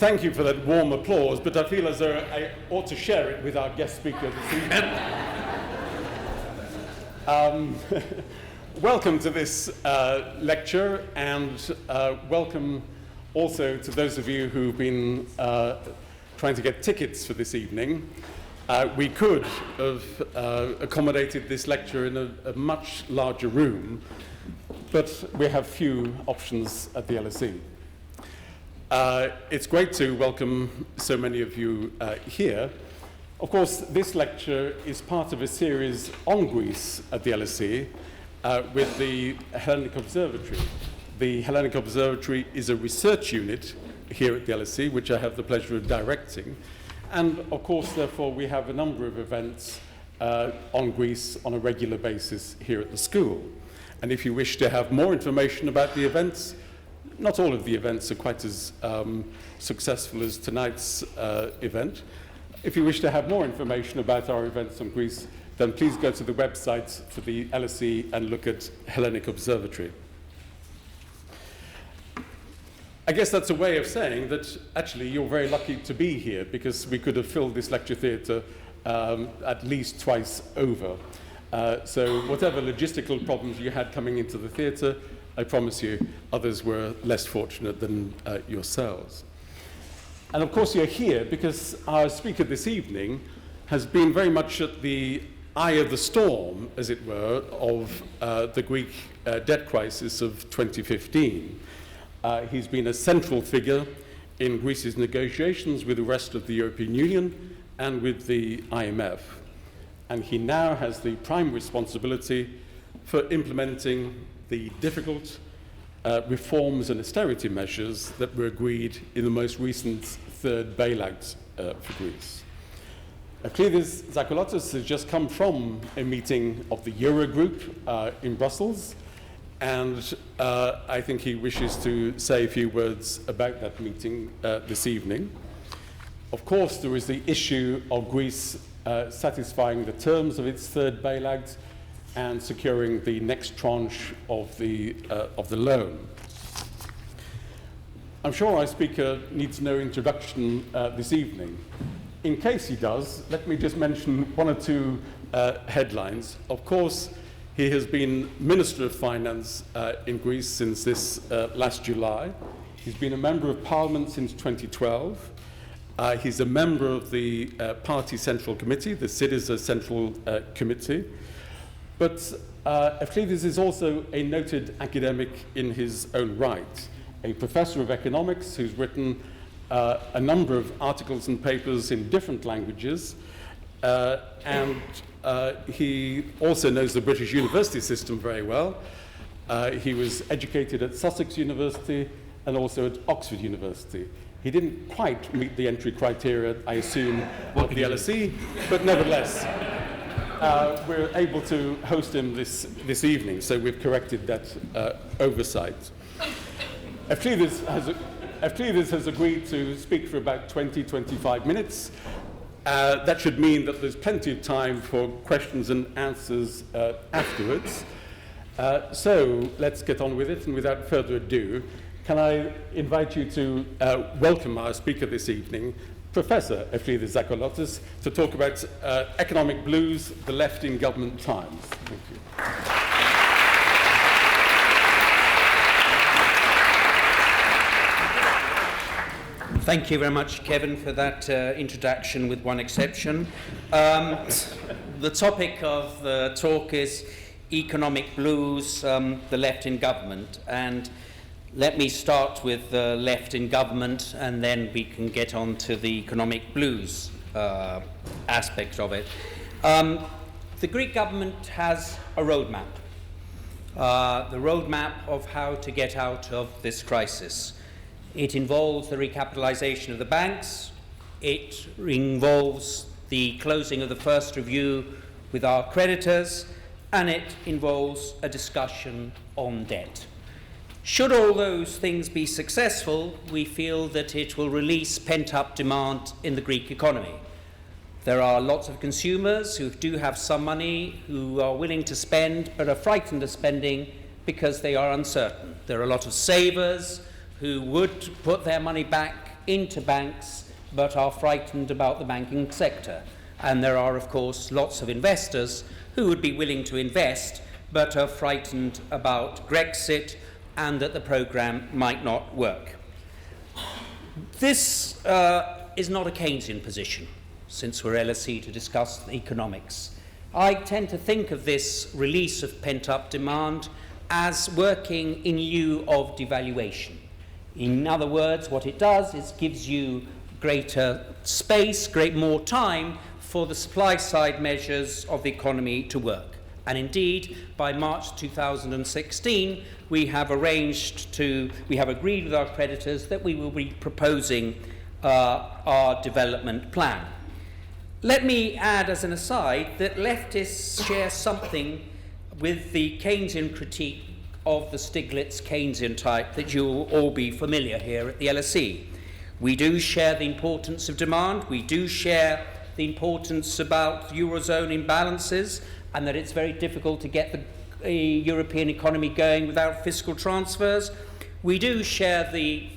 thank you for that warm applause, but I feel as though I ought to share it with our guest speaker this evening. Welcome to this lecture, and welcome also to those of you who've been trying to get tickets for this evening. We could have accommodated this lecture in a much larger room, but we have few options at the LSE. It's great to welcome so many of you here. Of course, this lecture is part of a series on Greece at the LSE with the Hellenic Observatory. The Hellenic Observatory is a research unit here at the LSE, which I have the pleasure of directing. And of course, therefore, we have a number of events on Greece on a regular basis here at the school. And if you wish to have more information about the events, not all of the events are quite as successful as tonight's event. If you wish to have more information about our events on Greece, then please go to the website for the LSE and look at Hellenic Observatory. I guess that's a way of saying that actually you're very lucky to be here, because we could have filled this lecture theatre at least twice over. So whatever logistical problems you had coming into the theatre, I promise you others were less fortunate than yourselves. And of course you're here because our speaker this evening has been very much at the eye of the storm, as it were, of the Greek debt crisis of 2015. He's been a central figure in Greece's negotiations with the rest of the European Union and with the IMF. And he now has the prime responsibility for implementing the difficult reforms and austerity measures that were agreed in the most recent third bailout for Greece. Euclid Tsakalotos has just come from a meeting of the Eurogroup in Brussels, and I think he wishes to say a few words about that meeting this evening. Of course, there is the issue of Greece satisfying the terms of its third bailout and securing the next tranche of the loan. I'm sure our speaker needs no introduction this evening. In case he does, let me just mention one or two headlines. Of course, he has been Minister of Finance in Greece since this last July. He's been a Member of Parliament since 2012. He's a member of the Party Central Committee, the Syriza Central Committee. But Eleftherios is also a noted academic in his own right, a professor of economics who's written a number of articles and papers in different languages, and he also knows the British university system very well. He was educated at Sussex University and also at Oxford University. He didn't quite meet the entry criteria, I assume, of the LSE, but nevertheless, we're able to host him this evening, so we've corrected that oversight. Eleftherios has agreed to speak for about 20-25 minutes. That should mean that there's plenty of time for questions and answers afterwards. So let's get on with it, and without further ado, can I invite you to welcome our speaker this evening, Professor Eleftherios Tsakalotos, to talk about economic blues, the left in government times. Thank you. Thank you very much, Kevin, for that introduction, with one exception. The topic of the talk is economic blues, the left in government. And let me start with the left in government, and then we can get on to the economic blues aspect of it. The Greek government has a roadmap, the roadmap of how to get out of this crisis. It involves the recapitalisation of the banks. It involves the closing of the first review with our creditors, and it involves a discussion on debt. Should all those things be successful, we feel that it will release pent-up demand in the Greek economy. There are lots of consumers who do have some money, who are willing to spend, but are frightened of spending because they are uncertain. There are a lot of savers who would put their money back into banks but are frightened about the banking sector. And there are, of course, lots of investors who would be willing to invest but are frightened about Brexit and that the programme might not work. This is not a Keynesian position, since we're LSE to discuss economics. I tend to think of this release of pent-up demand as working in lieu of devaluation. In other words, what it does is gives you greater space, more time for the supply-side measures of the economy to work. And indeed, by March 2016, we have agreed with our creditors that we will be proposing our development plan. Let me add as an aside that leftists share something with the Keynesian critique of the Stiglitz Keynesian type that you'll all be familiar here at the LSE. We do share the importance of demand, we do share the importance about Eurozone imbalances, and that it's very difficult to get the European economy going without fiscal transfers. We do share the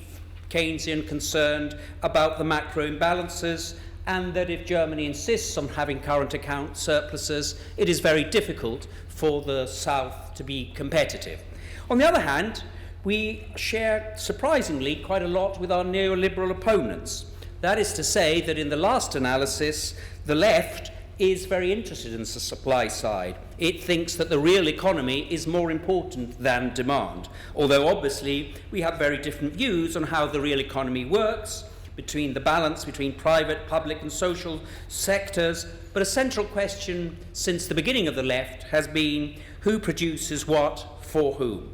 Keynesian concern about the macro imbalances, and that if Germany insists on having current account surpluses, it is very difficult for the South to be competitive. On the other hand, we share, surprisingly, quite a lot with our neoliberal opponents. That is to say that in the last analysis, the left is very interested in the supply side. It thinks that the real economy is more important than demand, although obviously we have very different views on how the real economy works, between the balance between private, public and social sectors. But a central question since the beginning of the left has been who produces what for whom.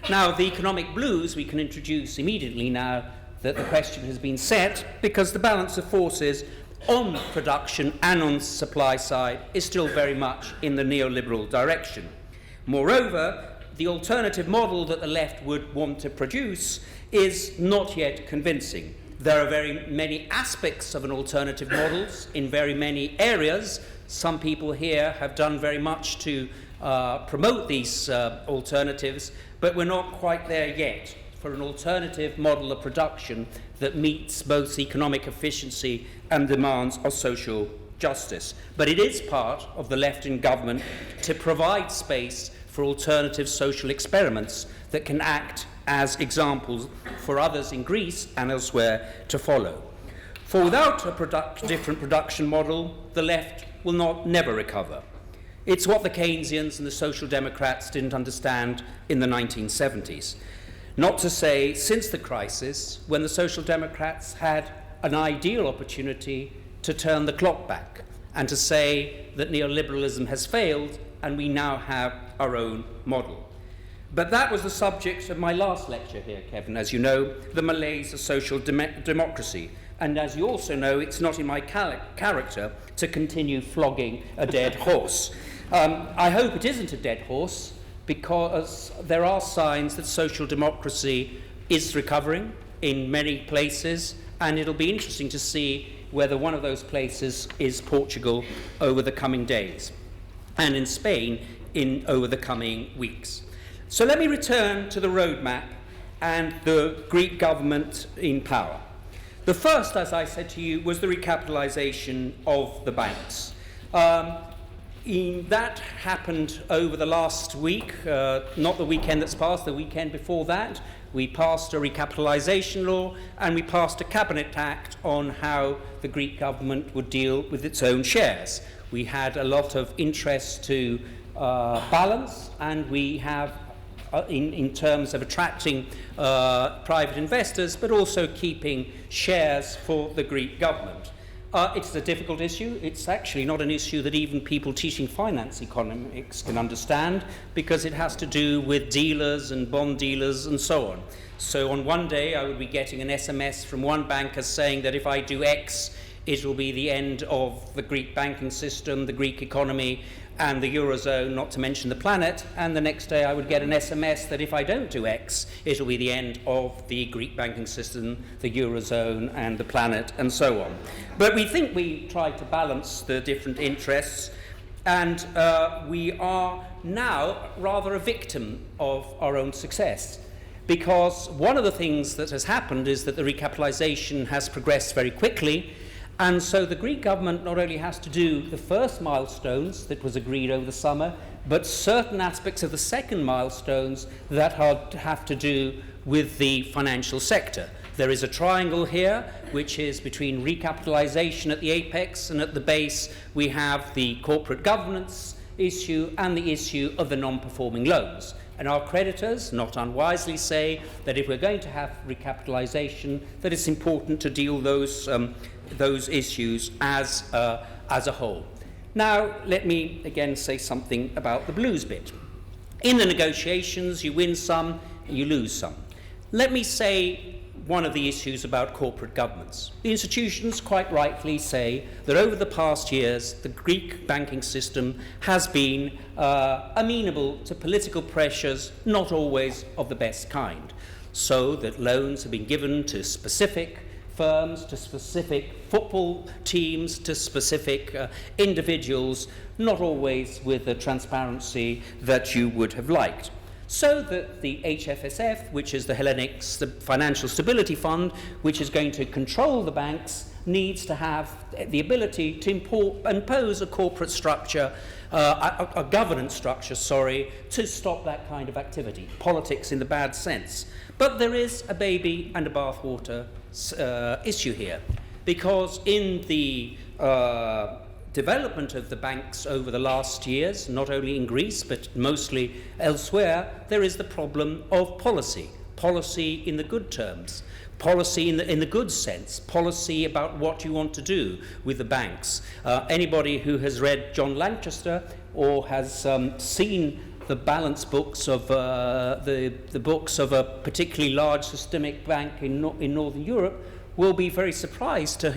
Now, the economic blues we can introduce immediately now that the question has been set, because the balance of forces on production and on supply side is still very much in the neoliberal direction. Moreover, the alternative model that the left would want to produce is not yet convincing. There are very many aspects of an alternative model in very many areas. Some people here have done very much to promote these alternatives, but we're not quite there yet for an alternative model of production that meets both economic efficiency and demands of social justice. But it is part of the left in government to provide space for alternative social experiments that can act as examples for others in Greece and elsewhere to follow. For without a different production model, the left will never recover. It's what the Keynesians and the Social Democrats didn't understand in the 1970s. Not to say since the crisis, when the Social Democrats had an ideal opportunity to turn the clock back and to say that neoliberalism has failed and we now have our own model. But that was the subject of my last lecture here, Kevin. As you know, the malaise of social democracy. And as you also know, it's not in my character to continue flogging a dead horse. I hope it isn't a dead horse, because there are signs that social democracy is recovering in many places, and it'll be interesting to see whether one of those places is Portugal over the coming days, and in Spain over the coming weeks. So let me return to the roadmap and the Greek government in power. The first, as I said to you, was the recapitalisation of the banks. That happened over the last week, not the weekend that's passed, the weekend before that. We passed a recapitalisation law and we passed a cabinet act on how the Greek government would deal with its own shares. We had a lot of interest to balance, and we have in terms of attracting private investors, but also keeping shares for the Greek government. It's a difficult issue. It's actually not an issue that even people teaching finance economics can understand, because it has to do with dealers and bond dealers and so on. So on one day I would be getting an SMS from one banker saying that if I do X, it will be the end of the Greek banking system, the Greek economy, and the Eurozone, not to mention the planet. And the next day I would get an SMS that if I don't do X, it will be the end of the Greek banking system, the Eurozone, and the planet, and so on. But we think we tried to balance the different interests, and we are now rather a victim of our own success. because one of the things that has happened is that the recapitalisation has progressed very quickly, and so the Greek government not only has to do the first milestones that was agreed over the summer, but certain aspects of the second milestones that have to do with the financial sector. There is a triangle here, which is between recapitalisation at the apex, and at the base we have the corporate governance issue and the issue of the non-performing loans. And our creditors, not unwisely, say that if we're going to have recapitalisation, that it's important to deal those issues as a whole. Now, let me again say something about the blues bit. In the negotiations, you win some, you lose some. Let me say one of the issues about corporate governance. The institutions quite rightly say that over the past years, the Greek banking system has been amenable to political pressures, not always of the best kind, so that loans have been given to specific firms, to specific football teams, to specific individuals, not always with the transparency that you would have liked. So that the HFSF, which is the Hellenic Financial Stability Fund, which is going to control the banks, needs to have the ability to impose a corporate structure, a governance structure, to stop that kind of activity, politics in the bad sense. But there is a baby and a bathwater issue here, because in the development of the banks over the last years, not only in Greece but mostly elsewhere, there is the problem of policy in the good terms, policy in the good sense, policy about what you want to do with the banks. Anybody who has read John Lancaster or has seen the balance books of the books of a particularly large systemic bank in Northern Europe will be very surprised to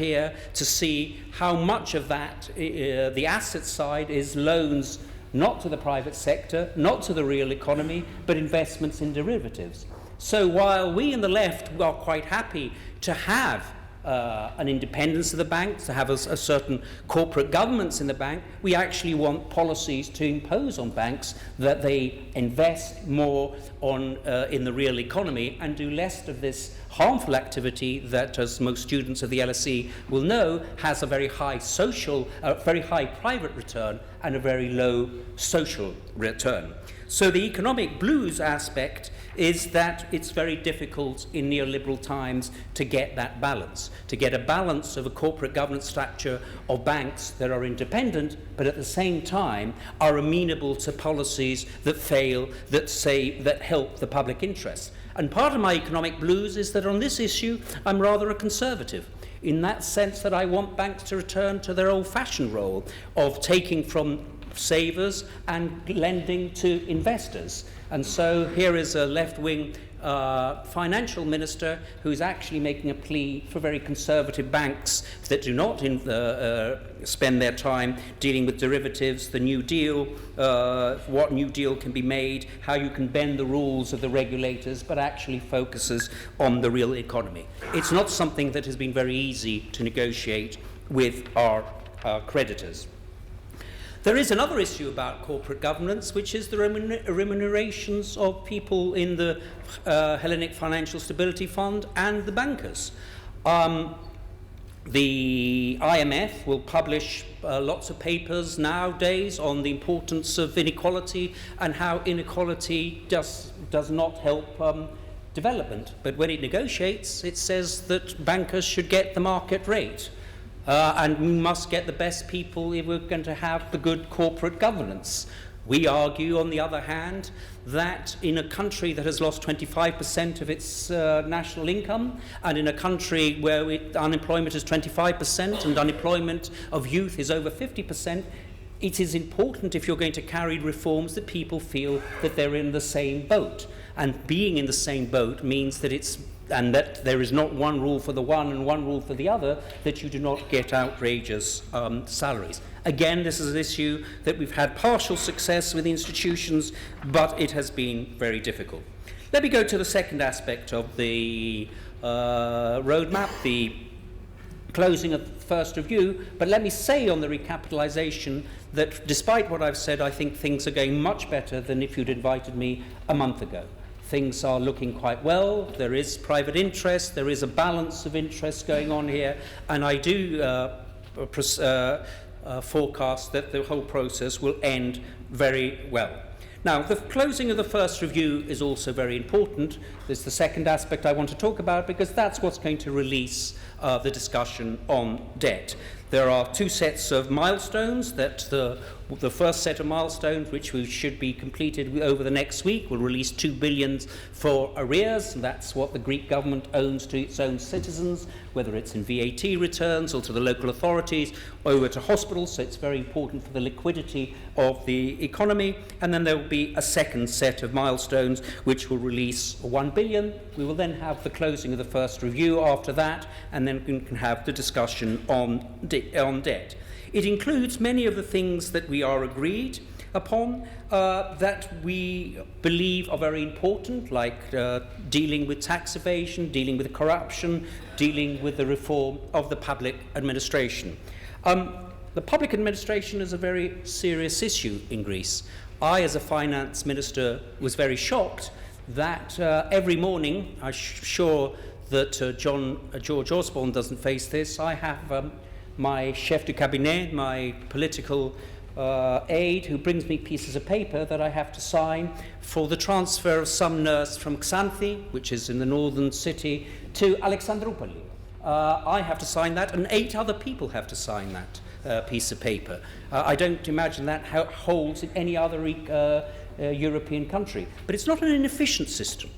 see how much of that, the asset side, is loans not to the private sector, not to the real economy, but investments in derivatives. So while we in the left are quite happy to have an independence of the bank, to have a certain corporate governance in the bank, we actually want policies to impose on banks that they invest more in the real economy and do less of this harmful activity that, as most students of the LSE will know, has a very high very high private return and a very low social return. So the economic blues aspect is that it's very difficult in neoliberal times to get that balance, to get a balance of a corporate governance structure of banks that are independent, but at the same time are amenable to policies that help the public interest. And part of my economic blues is that on this issue, I'm rather a conservative, in that sense that I want banks to return to their old-fashioned role of taking from savers and lending to investors. And so here is a left-wing financial minister who's actually making a plea for very conservative banks that do not spend their time dealing with derivatives, the New Deal, what New Deal can be made, how you can bend the rules of the regulators, but actually focuses on the real economy. It's not something that has been very easy to negotiate with our creditors. There is another issue about corporate governance, which is the remunerations of people in the Hellenic Financial Stability Fund and the bankers. The IMF will publish lots of papers nowadays on the importance of inequality and how inequality does not help development. But when it negotiates, it says that bankers should get the market rate. And we must get the best people if we're going to have the good corporate governance. We argue, on the other hand, that in a country that has lost 25% of its national income, and in a country where unemployment is 25% and unemployment of youth is over 50%, it is important, if you're going to carry reforms, that people feel that they're in the same boat. And being in the same boat means that there is not one rule for the one and one rule for the other, that you do not get outrageous salaries. Again, this is an issue that we've had partial success with institutions, but it has been very difficult. Let me go to the second aspect of the roadmap, the closing of the first review, but let me say on the recapitalisation that despite what I've said, I think things are going much better than if you'd invited me a month ago. things are looking quite well. There is private interest, there is a balance of interest going on here, and I do forecast that the whole process will end very well. Now, the closing of the first review is also very important. This is the second aspect I want to talk about, because that's what's going to release the discussion on debt. There are two sets of milestones. That the first set of milestones, which should be completed over the next week, will release 2 billion for arrears, and that's what the Greek government owns to its own citizens, whether it's in VAT returns or to the local authorities, over to hospitals, so it's very important for the liquidity of the economy. And then there will be a second set of milestones, which will release 1 billion. We will then have the closing of the first review after that, and then we can have the discussion on debt. It includes many of the things that we are agreed upon, that we believe are very important, like dealing with tax evasion, dealing with corruption, dealing with the reform of the public administration. The public administration is a very serious issue in Greece. I, as a finance minister, was very shocked that every morning, I'm sure that George Osborne doesn't face this, I have my chef de cabinet, my political aide, who brings me pieces of paper that I have to sign for the transfer of some nurse from Xanthi, which is in the northern city, to Alexandroupoli. I have to sign that, and 8 other people have to sign that piece of paper. I don't imagine that holds in any other European country. But it's not an inefficient system.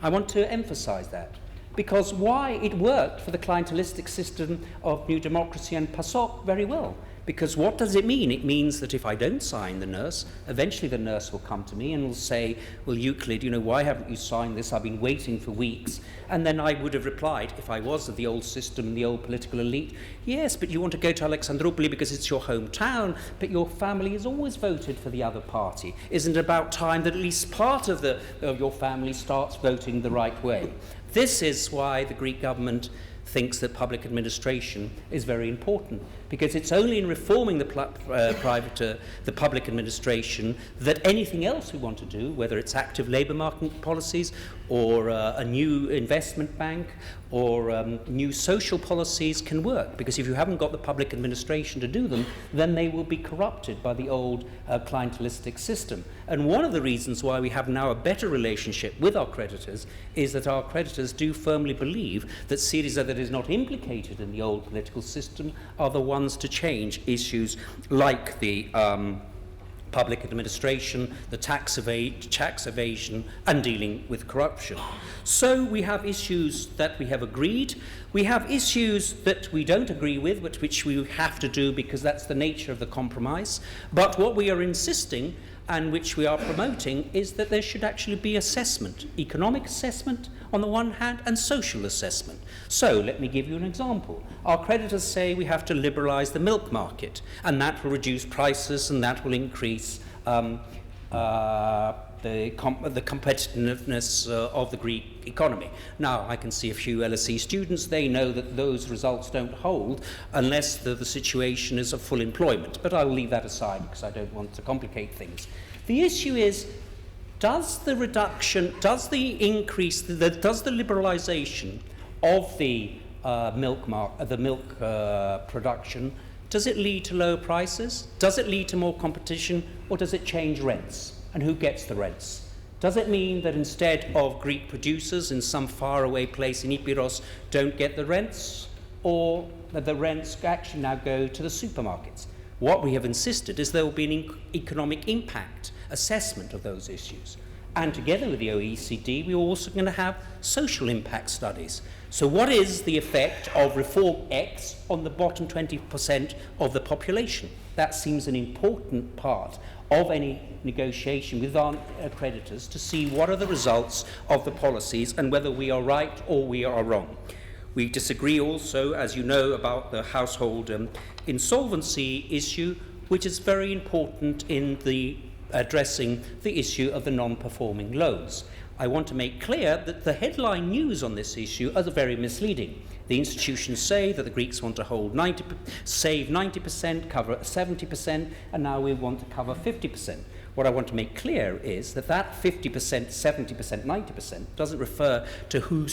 I want to emphasize that. Because why it worked for the clientelistic system of New Democracy and PASOK very well. Because what does it mean? It means that if I don't sign the nurse, eventually the nurse will come to me and will say, well, Euclid, why haven't you signed this? I've been waiting for weeks. And then I would have replied, if I was of the old system, the old political elite, yes, but you want to go to Alexandroupoli because it's your hometown, but your family has always voted for the other party. Isn't it about time that at least part of your family starts voting the right way? This is why the Greek government thinks that public administration is very important, because it's only in reforming the public administration that anything else we want to do, whether it's active labour market policies or a new investment bank or new social policies, can work. Because if you haven't got the public administration to do them, then they will be corrupted by the old clientelistic system. And one of the reasons why we have now a better relationship with our creditors is that our creditors do firmly believe that Syriza, that is not implicated in the old political system, are the ones to change issues like the public administration, the tax evasion, and dealing with corruption. So we have issues that we have agreed. We have issues that we don't agree with, but which we have to do because that's the nature of the compromise. But what we are insisting and which we are promoting is that there should actually be assessment, economic assessment on the one hand and social assessment. So let me give you an example. Our creditors say we have to liberalize the milk market, and that will reduce prices and that will increase the competitiveness of the Greek economy. Now, I can see a few LSE students. They know that those results don't hold unless the situation is of full employment. But I will leave that aside because I don't want to complicate things. The issue is, does the liberalization of the milk production, does it lead to lower prices? Does it lead to more competition? Or does it change rents? And who gets the rents? Does it mean that instead of Greek producers in some faraway place in Epirus don't get the rents, or that the rents actually now go to the supermarkets? What we have insisted is there will be an economic impact assessment of those issues. And together with the OECD, we're also going to have social impact studies. So what is the effect of reform X on the bottom 20% of the population? That seems an important part of any negotiation with our creditors, to see what are the results of the policies and whether we are right or we are wrong. We disagree also, as you know, about the household insolvency issue, which is very important in addressing the issue of the non-performing loans. I want to make clear that the headline news on this issue are very misleading. The institutions say that the Greeks want to save 90%, cover 70%, and now we want to cover 50%. What I want to make clear is that 50%, 70%, 90% doesn't refer to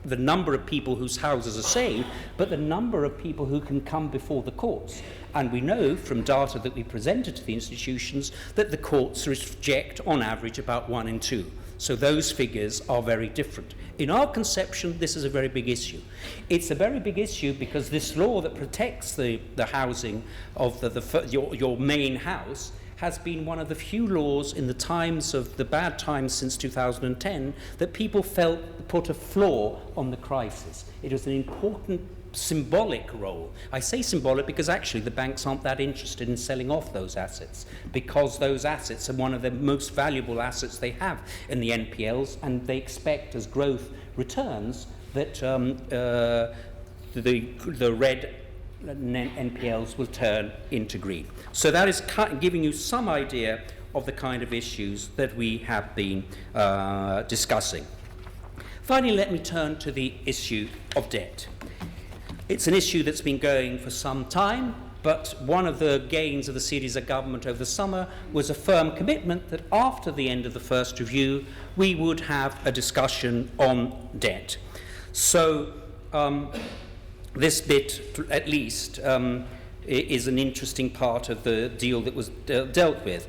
the number of people whose houses are saved, but the number of people who can come before the courts. And we know from data that we presented to the institutions that the courts reject on average about 1 in 2. So those figures are very different. In our conception, this is a very big issue. It's a very big issue because this law that protects the housing of your main house has been one of the few laws in the times of the bad times since 2010 that people felt put a floor on the crisis. It was an important symbolic role. I say symbolic because actually the banks aren't that interested in selling off those assets, because those assets are one of the most valuable assets they have in the NPLs, and they expect as growth returns that the red NPLs will turn into green. So that is giving you some idea of the kind of issues that we have been discussing. Finally, let me turn to the issue of debt. It's an issue that's been going for some time, but one of the gains of the Syriza government over the summer was a firm commitment that after the end of the first review, we would have a discussion on debt. So this bit, at least, is an interesting part of the deal that was dealt with.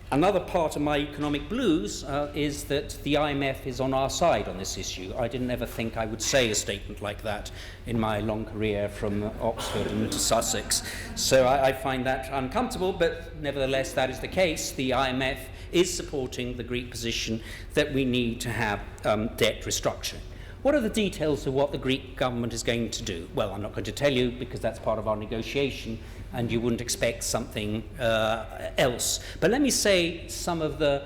Another part of my economic blues is that the IMF is on our side on this issue. I didn't ever think I would say a statement like that in my long career from Oxford and to Sussex. So I find that uncomfortable, but nevertheless that is the case. The IMF is supporting the Greek position that we need to have debt restructuring. What are the details of what the Greek government is going to do? Well, I'm not going to tell you because that's part of our negotiation and you wouldn't expect something else. But let me say some of the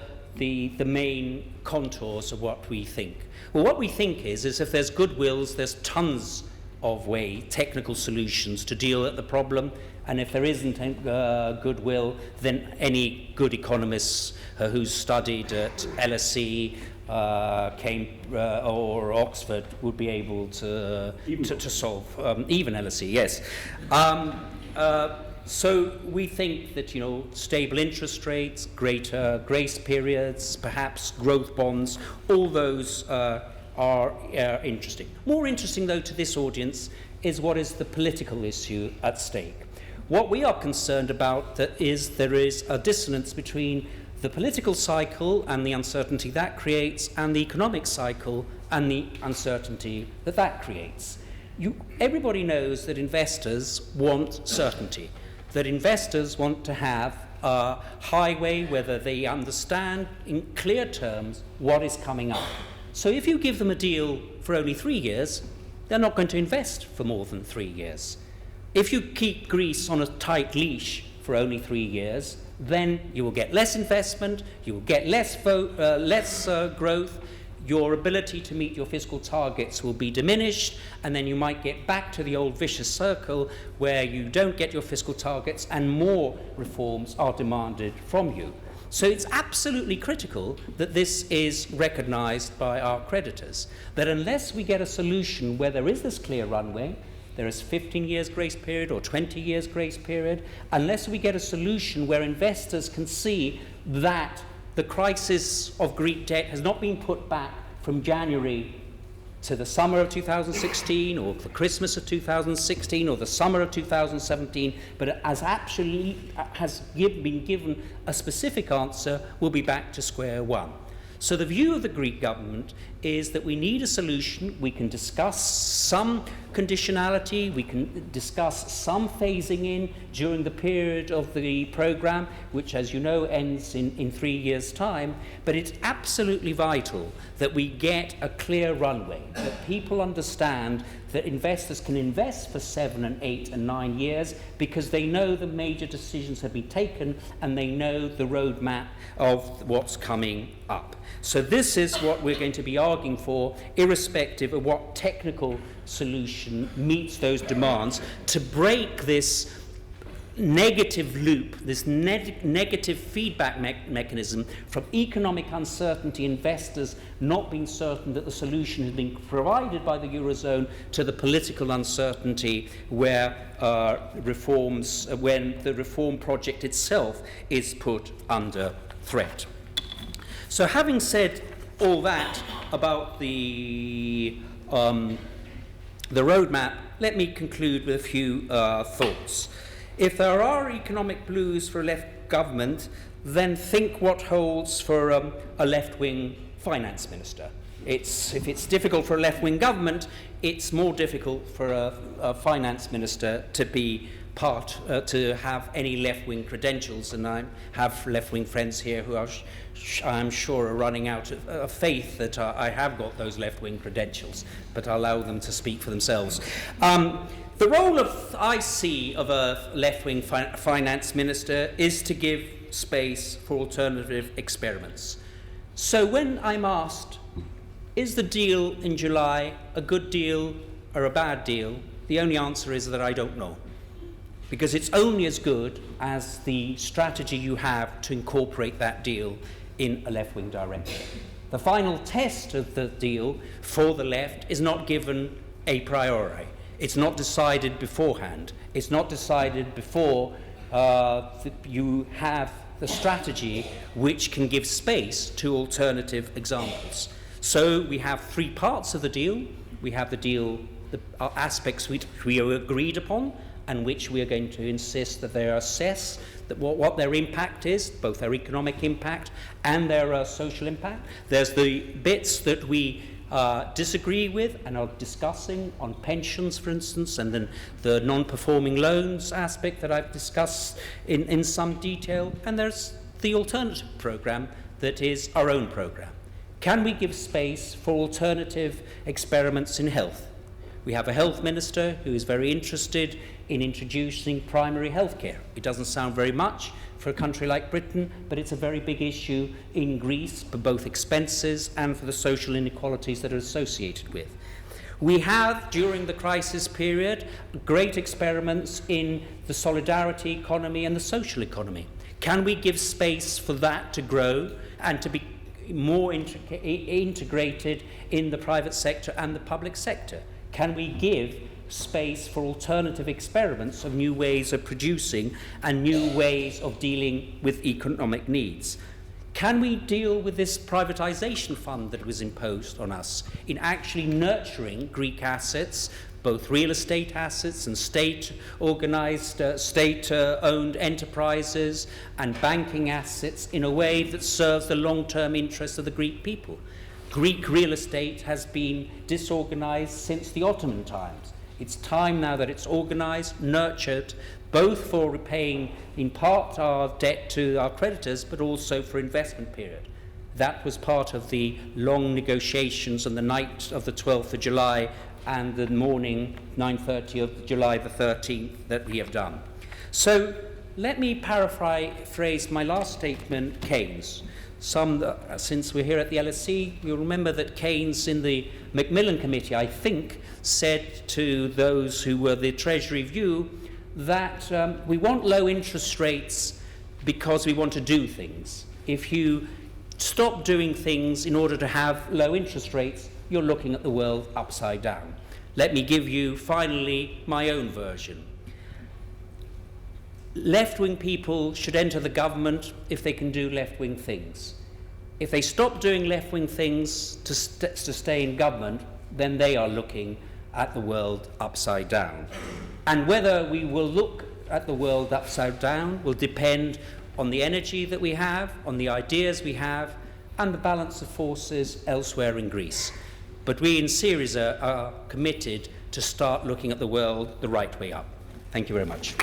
main contours of what we think. Well, what we think is if there's goodwills, there's tons of technical solutions to deal with the problem. And if there isn't goodwill, then any good economists who's studied at LSE, or Oxford would be able to solve, even LSE, yes. So we think that, stable interest rates, greater grace periods, perhaps growth bonds, all those are interesting. More interesting, though, to this audience is what is the political issue at stake. What we are concerned about is there is a dissonance between the political cycle and the uncertainty that creates, and the economic cycle and the uncertainty that creates. Everybody knows that investors want certainty, that investors want to have a highway whether they understand in clear terms what is coming up. So if you give them a deal for only 3 years, they're not going to invest for more than 3 years. If you keep Greece on a tight leash for only 3 years, then you will get less investment, you will get less growth, your ability to meet your fiscal targets will be diminished, and then you might get back to the old vicious circle where you don't get your fiscal targets and more reforms are demanded from you. So it's absolutely critical that this is recognized by our creditors, that unless we get a solution where there is this clear runway, there is 15 years grace period or 20 years grace period, unless we get a solution where investors can see that the crisis of Greek debt has not been put back from January to the summer of 2016 or the Christmas of 2016 or the summer of 2017, but as actually has been given a specific answer, we'll be back to square one. So the view of the Greek government is that we need a solution. We can discuss some conditionality, we can discuss some phasing in during the period of the programme, which, as you know, ends in 3 years' time, but it's absolutely vital that we get a clear runway, that people understand that investors can invest for 7 and 8 and 9 years because they know the major decisions have been taken and they know the roadmap of what's coming up. So this is what we're going to be arguing for, irrespective of what technical solution meets those demands, to break this negative loop, this negative feedback mechanism from economic uncertainty, investors not being certain that the solution has been provided by the Eurozone, to the political uncertainty where when the reform project itself is put under threat. So having said all that about the roadmap, let me conclude with a few thoughts. If there are economic blues for a left government, then think what holds for a left-wing finance minister. If it's difficult for a left-wing government, it's more difficult for a finance minister to be to have any left-wing credentials, and I have left-wing friends here who I'm sure are running out of faith that I have got those left-wing credentials, but I'll allow them to speak for themselves. The role I see of a left-wing finance minister is to give space for alternative experiments. So when I'm asked, is the deal in July a good deal or a bad deal, the only answer is that I don't know. Because it's only as good as the strategy you have to incorporate that deal in a left-wing direction. The final test of the deal for the left is not given a priori. It's not decided beforehand. It's not decided before you have the strategy which can give space to alternative examples. So we have three parts of the deal. We have the deal, the aspects which we are agreed upon, and which we are going to insist that they are assessed, that what their impact is, both their economic impact and their social impact. There's the bits that we disagree with and are discussing on pensions, for instance, and then the non-performing loans aspect that I've discussed in some detail. And there's the alternative programme that is our own programme. Can we give space for alternative experiments in health? We have a health minister who is very interested in introducing primary health care. It doesn't sound very much for a country like Britain, but it's a very big issue in Greece for both expenses and for the social inequalities that are associated with. We have, during the crisis period, great experiments in the solidarity economy and the social economy. Can we give space for that to grow and to be more integrated in the private sector and the public sector? Can we give space for alternative experiments of new ways of producing and new ways of dealing with economic needs? Can we deal with this privatization fund that was imposed on us in actually nurturing Greek assets, both real estate assets and state-organized, state-owned enterprises and banking assets, in a way that serves the long-term interests of the Greek people? Greek real estate has been disorganized since the Ottoman times. It's time now that it's organized, nurtured, both for repaying in part our debt to our creditors, but also for investment period. That was part of the long negotiations on the night of the 12th of July and the morning 9:30 of July the 13th that we have done. So let me paraphrase my last statement, Keynes. Since we're here at the LSE, you'll remember that Keynes in the Macmillan Committee, I think, said to those who were the Treasury view that we want low interest rates because we want to do things. If you stop doing things in order to have low interest rates, you're looking at the world upside down. Let me give you, finally, my own version. Left-wing people should enter the government if they can do left-wing things. If they stop doing left-wing things to stay in government, then they are looking at the world upside down. And whether we will look at the world upside down will depend on the energy that we have, on the ideas we have, and the balance of forces elsewhere in Greece. But we in Syriza are committed to start looking at the world the right way up. Thank you very much.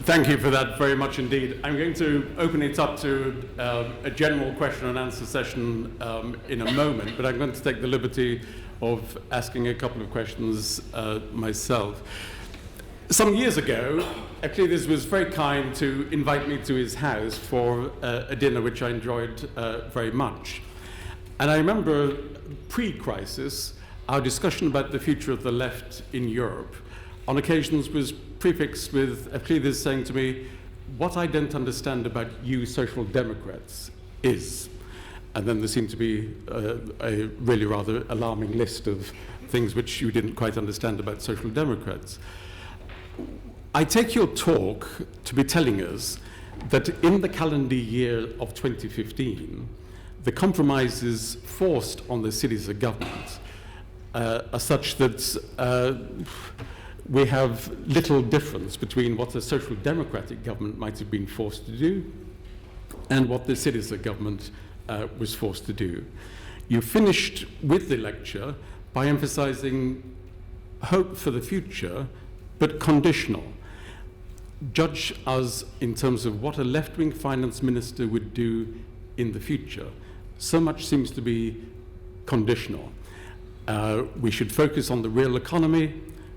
Thank you for that very much indeed. I'm going to open it up to a general question and answer session in a moment, but I'm going to take the liberty of asking a couple of questions myself. Some years ago, Euclid was very kind to invite me to his house for a dinner which I enjoyed very much. And I remember pre-crisis, our discussion about the future of the left in Europe on occasions was prefixed with Euclid saying to me, "What I don't understand about you social democrats is," and then there seemed to be a really rather alarming list of things which you didn't quite understand about social democrats. I take your talk to be telling us that in the calendar year of 2015, the compromises forced on the Syriza government are such that we have little difference between what a social democratic government might have been forced to do and what the Syriza government was forced to do. You finished with the lecture by emphasizing hope for the future, but conditional. Judge us in terms of what a left-wing finance minister would do in the future. So much seems to be conditional. We should focus on the real economy.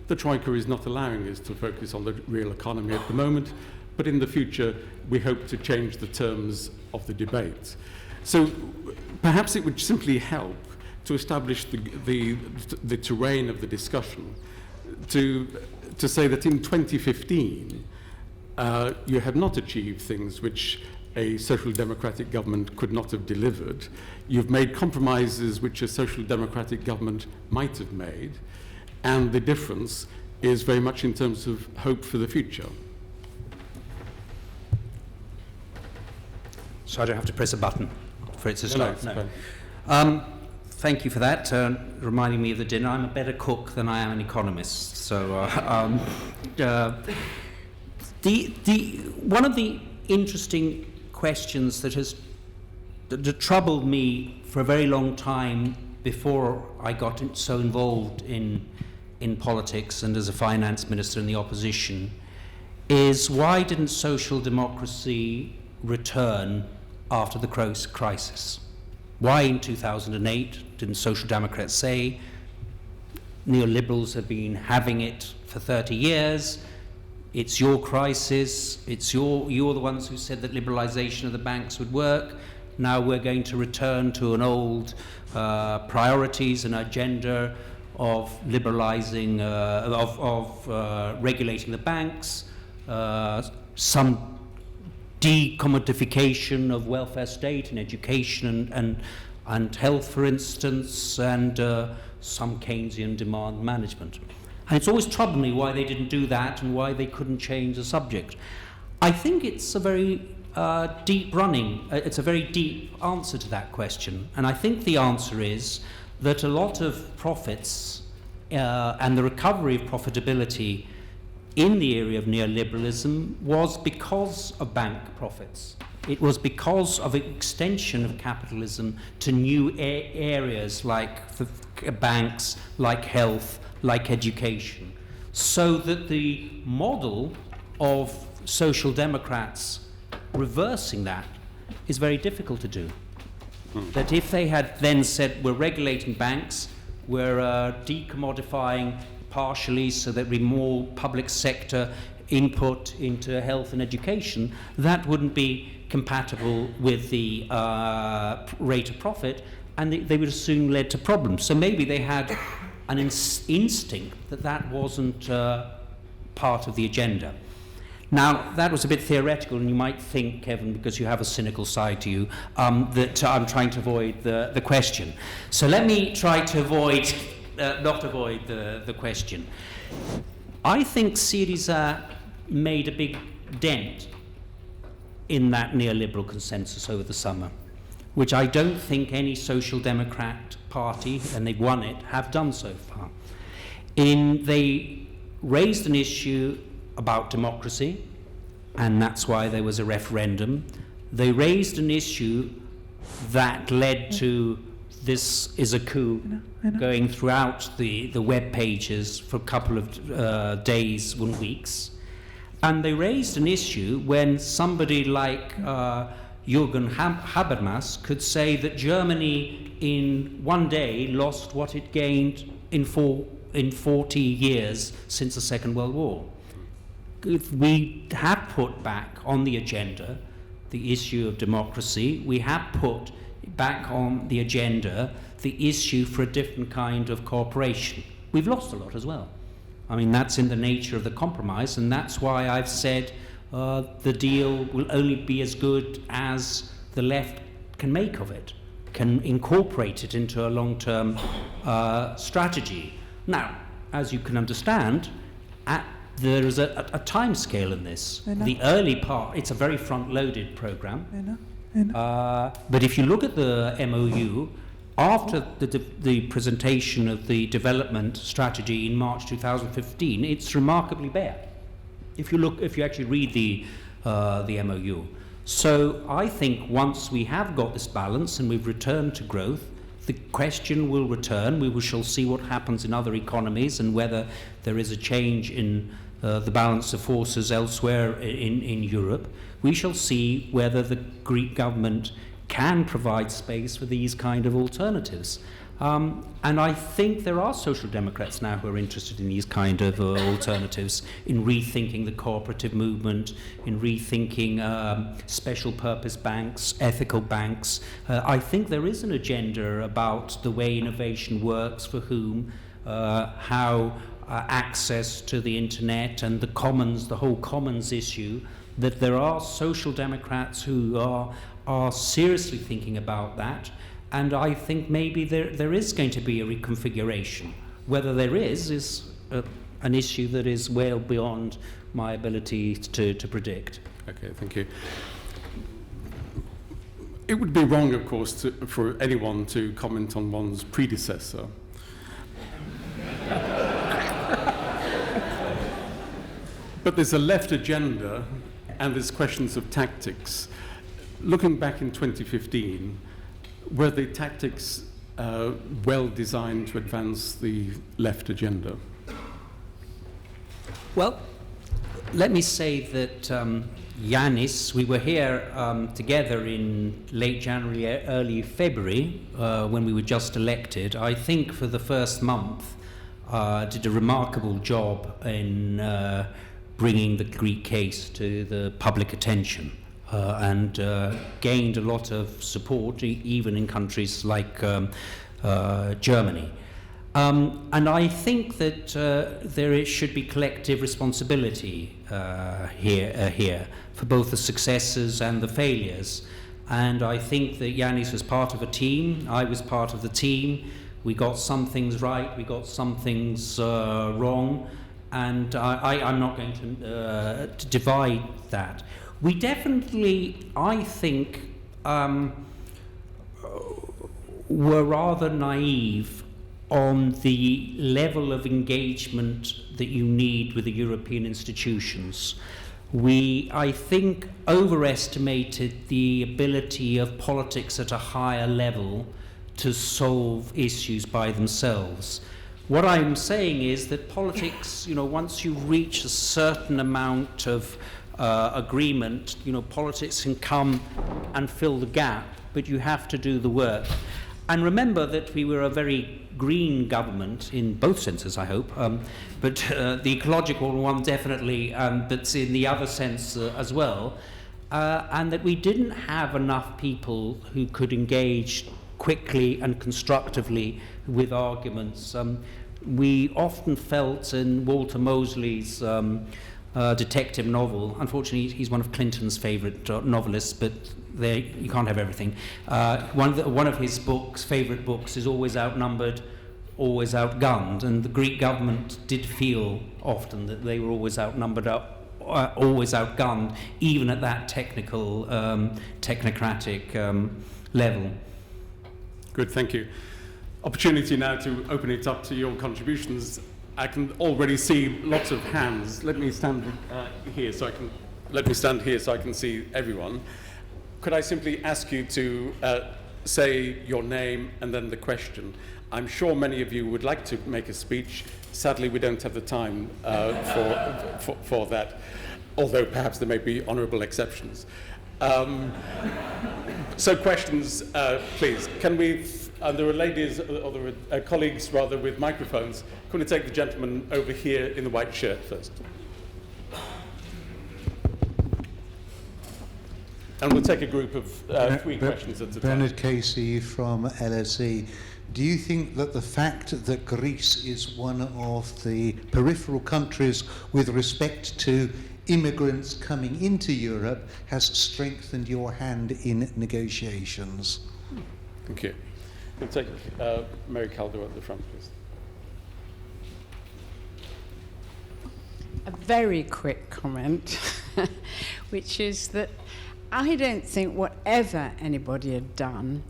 The Troika is not allowing us to focus on the real economy at the moment, but in the future we hope to change the terms of the debate. So perhaps it would simply help to establish the terrain of the discussion, to say that in 2015 you had not achieved things which a social democratic government could not have delivered. You've made compromises which a social democratic government might have made, and the difference is very much in terms of hope for the future. So I don't have to press a button for it to start? No. Thank you for that, reminding me of the dinner. I'm a better cook than I am an economist. So one of the interesting questions that troubled me for a very long time before I got so involved in politics and as a finance minister in the opposition is why didn't social democracy return after the crisis? Why in 2008 didn't social democrats say neoliberals have been having it for 30 years, it's your crisis, you're the ones who said that liberalization of the banks would work, now we're going to return to an old priorities and agenda of liberalizing, regulating the banks, some decommodification of welfare state and education and health, for instance, and some Keynesian demand management. And it's always troubled me why they didn't do that and why they couldn't change the subject. I think it's a very it's a very deep answer to that question. And I think the answer is that a lot of profits and the recovery of profitability in the area of neoliberalism was because of bank profits. It was because of an extension of capitalism to new areas like banks, like health, like education. So that the model of social democrats reversing that is very difficult to do. That if they had then said, we're regulating banks, we're decommodifying partially so that we more public sector input into health and education, that wouldn't be compatible with the rate of profit, and they would have soon led to problems. So maybe they had an instinct that that wasn't part of the agenda. Now, that was a bit theoretical, and you might think, Kevin, because you have a cynical side to you, that I'm trying to avoid the question. So let me try to not avoid the question. I think Syriza made a big dent in that neoliberal consensus over the summer, which I don't think any social democrat party, and they've won it, have done so far. They raised an issue about democracy, and that's why there was a referendum. They raised an issue that led to this is a coup going throughout the web pages for a couple of days and weeks. And they raised an issue when somebody like Jürgen Habermas could say that Germany in one day lost what it gained in 40 years since the Second World War. we have put back on the agenda the issue of democracy. We have put back on the agenda the issue for a different kind of cooperation. We've lost a lot as well. I mean, that's in the nature of the compromise, and that's why I've said the deal will only be as good as the left can make of it, can incorporate it into a long-term strategy. Now, as you can understand, there is a time scale in this. The early part, it's a very front-loaded program. But if you look at the MOU, after the presentation of the development strategy in March 2015, it's remarkably bare. If you actually read the MOU. So I think once we have got this balance and we've returned to growth, the question will return. We shall see what happens in other economies and whether there is a change in the balance of forces elsewhere in Europe. We shall see whether the Greek government can provide space for these kind of alternatives. And I think there are social democrats now who are interested in these kind of alternatives, in rethinking the cooperative movement, in rethinking special purpose banks, ethical banks. I think there is an agenda about the way innovation works, for whom, how access to the internet and the commons, the whole commons issue, that there are social democrats who are seriously thinking about that. And I think maybe there is going to be a reconfiguration. Whether there is an issue that is well beyond my ability to predict. Okay, thank you. It would be wrong, of course, for anyone to comment on one's predecessor. But there's a left agenda and there's questions of tactics. Looking back in 2015, were the tactics well designed to advance the left agenda? Well, let me say that Yanis, we were here together in late January, early February, when we were just elected. I think for the first month did a remarkable job in bringing the Greek case to the public attention. And gained a lot of support, even in countries like Germany. And I think that there should be collective responsibility here for both the successes and the failures. And I think that Yanis was part of a team, I was part of the team. We got some things right, we got some things wrong, and I'm not going to divide that. We definitely, I think, were rather naive on the level of engagement that you need with the European institutions. We, I think, overestimated the ability of politics at a higher level to solve issues by themselves. What I'm saying is that politics, once you reach a certain amount of agreement, politics can come and fill the gap, but you have to do the work. And remember that we were a very green government in both senses, I hope, but the ecological one definitely, but in the other sense as well, and that we didn't have enough people who could engage quickly and constructively with arguments. We often felt in Walter Mosley's detective novel. Unfortunately, he's one of Clinton's favourite novelists, but you can't have everything. One of his favourite books is Always Outnumbered, Always Outgunned, and the Greek government did feel often that they were always outnumbered, always outgunned, even at that technical, technocratic level. Good, thank you. Opportunity now to open it up to your contributions. I can already see lots of hands. Let me stand here so I can see everyone. Could I simply ask you to say your name and then the question? I'm sure many of you would like to make a speech. Sadly, we don't have the time for that, although perhaps there may be honourable exceptions. So questions, please. Can we? There are ladies, or there are colleagues rather, with microphones. Can we take the gentleman over here in the white shirt first? And we'll take a group of 3 questions at a time. Bernard Casey from LSE. Do you think that the fact that Greece is one of the peripheral countries with respect to immigrants coming into Europe has strengthened your hand in negotiations? Thank you. We'll take Mary Caldo at the front, please. A very quick comment, which is that I don't think whatever anybody had done,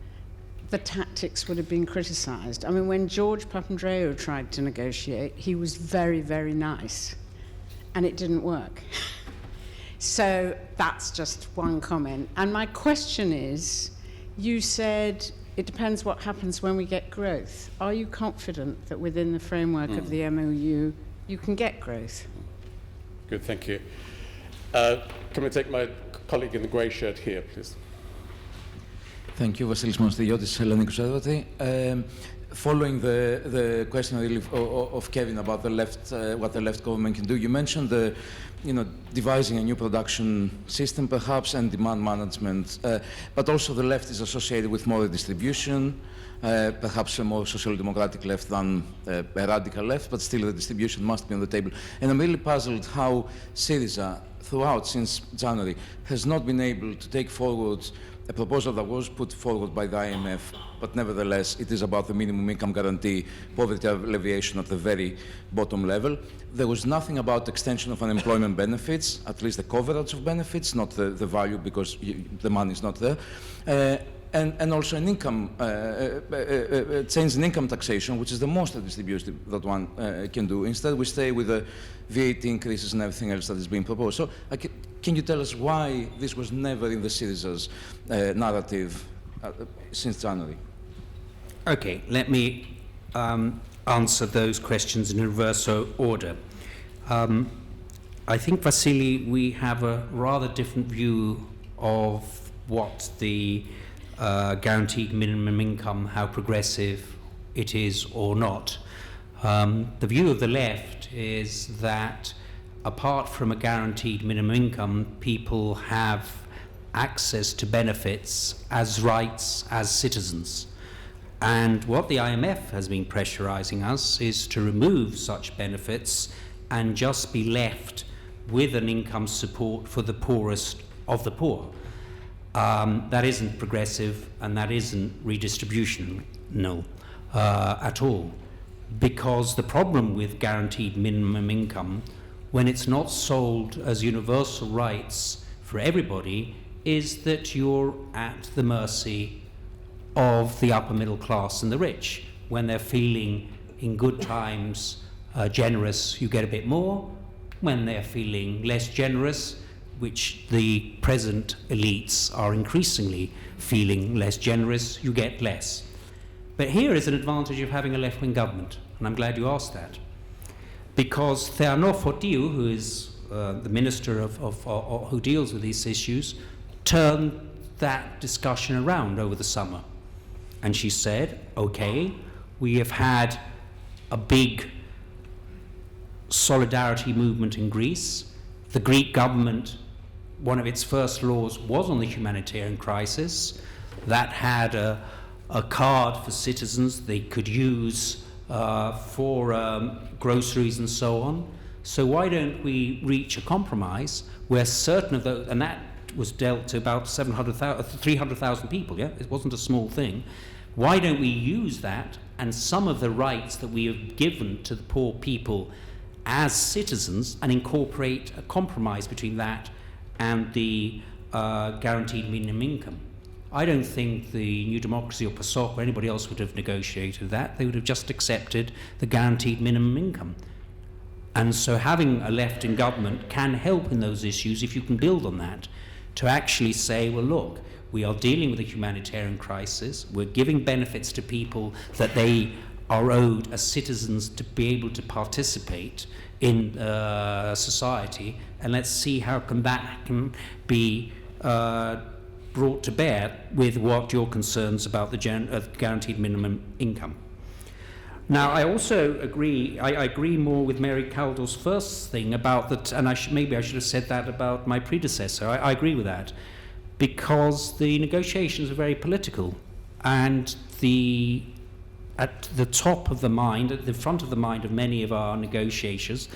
the tactics would have been criticised. I mean, when George Papandreou tried to negotiate, he was very, very nice, and it didn't work. So that's just one comment. And my question is, you said it depends what happens when we get growth. Are you confident that within the framework of the MOU, you can get growth? Good, thank you. Can we take my colleague in the grey shirt here, please? Thank you, Vasilis Monastyriotis, Hellenic Observatory. Following the question really of Kevin about the left, what the left government can do, you mentioned the, devising a new production system perhaps and demand management, but also the left is associated with more redistribution, perhaps a more social democratic left than a radical left, but still the distribution must be on the table. And I'm really puzzled how Syriza, throughout since January, has not been able to take forward a proposal that was put forward by the IMF, but nevertheless it is about the minimum income guarantee, poverty alleviation at the very bottom level. There was nothing about extension of unemployment benefits, at least the coverage of benefits, not the value because the money is not there. And also an income, change in income taxation, which is the most redistributive that one can do. Instead, we stay with the VAT increases and everything else that is being proposed. So, can you tell us why this was never in the Syriza's narrative since January? Okay, let me answer those questions in reverse order. I think, Vasily, we have a rather different view of what the guaranteed minimum income, how progressive it is or not. The view of the left is that apart from a guaranteed minimum income, people have access to benefits as rights as citizens. And what the IMF has been pressurizing us is to remove such benefits and just be left with an income support for the poorest of the poor. That isn't progressive and that isn't redistributional at all. Because the problem with guaranteed minimum income, when it's not sold as universal rights for everybody, is that you're at the mercy of the upper middle class and the rich. When they're feeling in good times generous, you get a bit more. When they're feeling less generous, which the present elites are increasingly feeling less generous, you get less. But here is an advantage of having a left-wing government, and I'm glad you asked that. Because Theano Fotiou, who is the minister who deals with these issues, turned that discussion around over the summer. And she said, okay, we have had a big solidarity movement in Greece. The Greek government, one of its first laws was on the humanitarian crisis. That had a card for citizens they could use for groceries and so on. So why don't we reach a compromise where certain of those, and that was dealt to about 300,000 people, yeah? It wasn't a small thing. Why don't we use that and some of the rights that we have given to the poor people as citizens and incorporate a compromise between that and the guaranteed minimum income? I don't think the New Democracy or PASOK or anybody else would have negotiated that. They would have just accepted the guaranteed minimum income. And so having a left in government can help in those issues if you can build on that, to actually say, well, look, we are dealing with a humanitarian crisis. We're giving benefits to people that they are owed as citizens to be able to participate in society, and let's see how that can be brought to bear with what your concerns about the guaranteed minimum income. Now, I also agree, I agree more with Mary Caldo's first thing about that, and maybe I should have said that about my predecessor. I agree with that, because the negotiations are very political, and at the top of the mind, at the front of the mind of many of our negotiators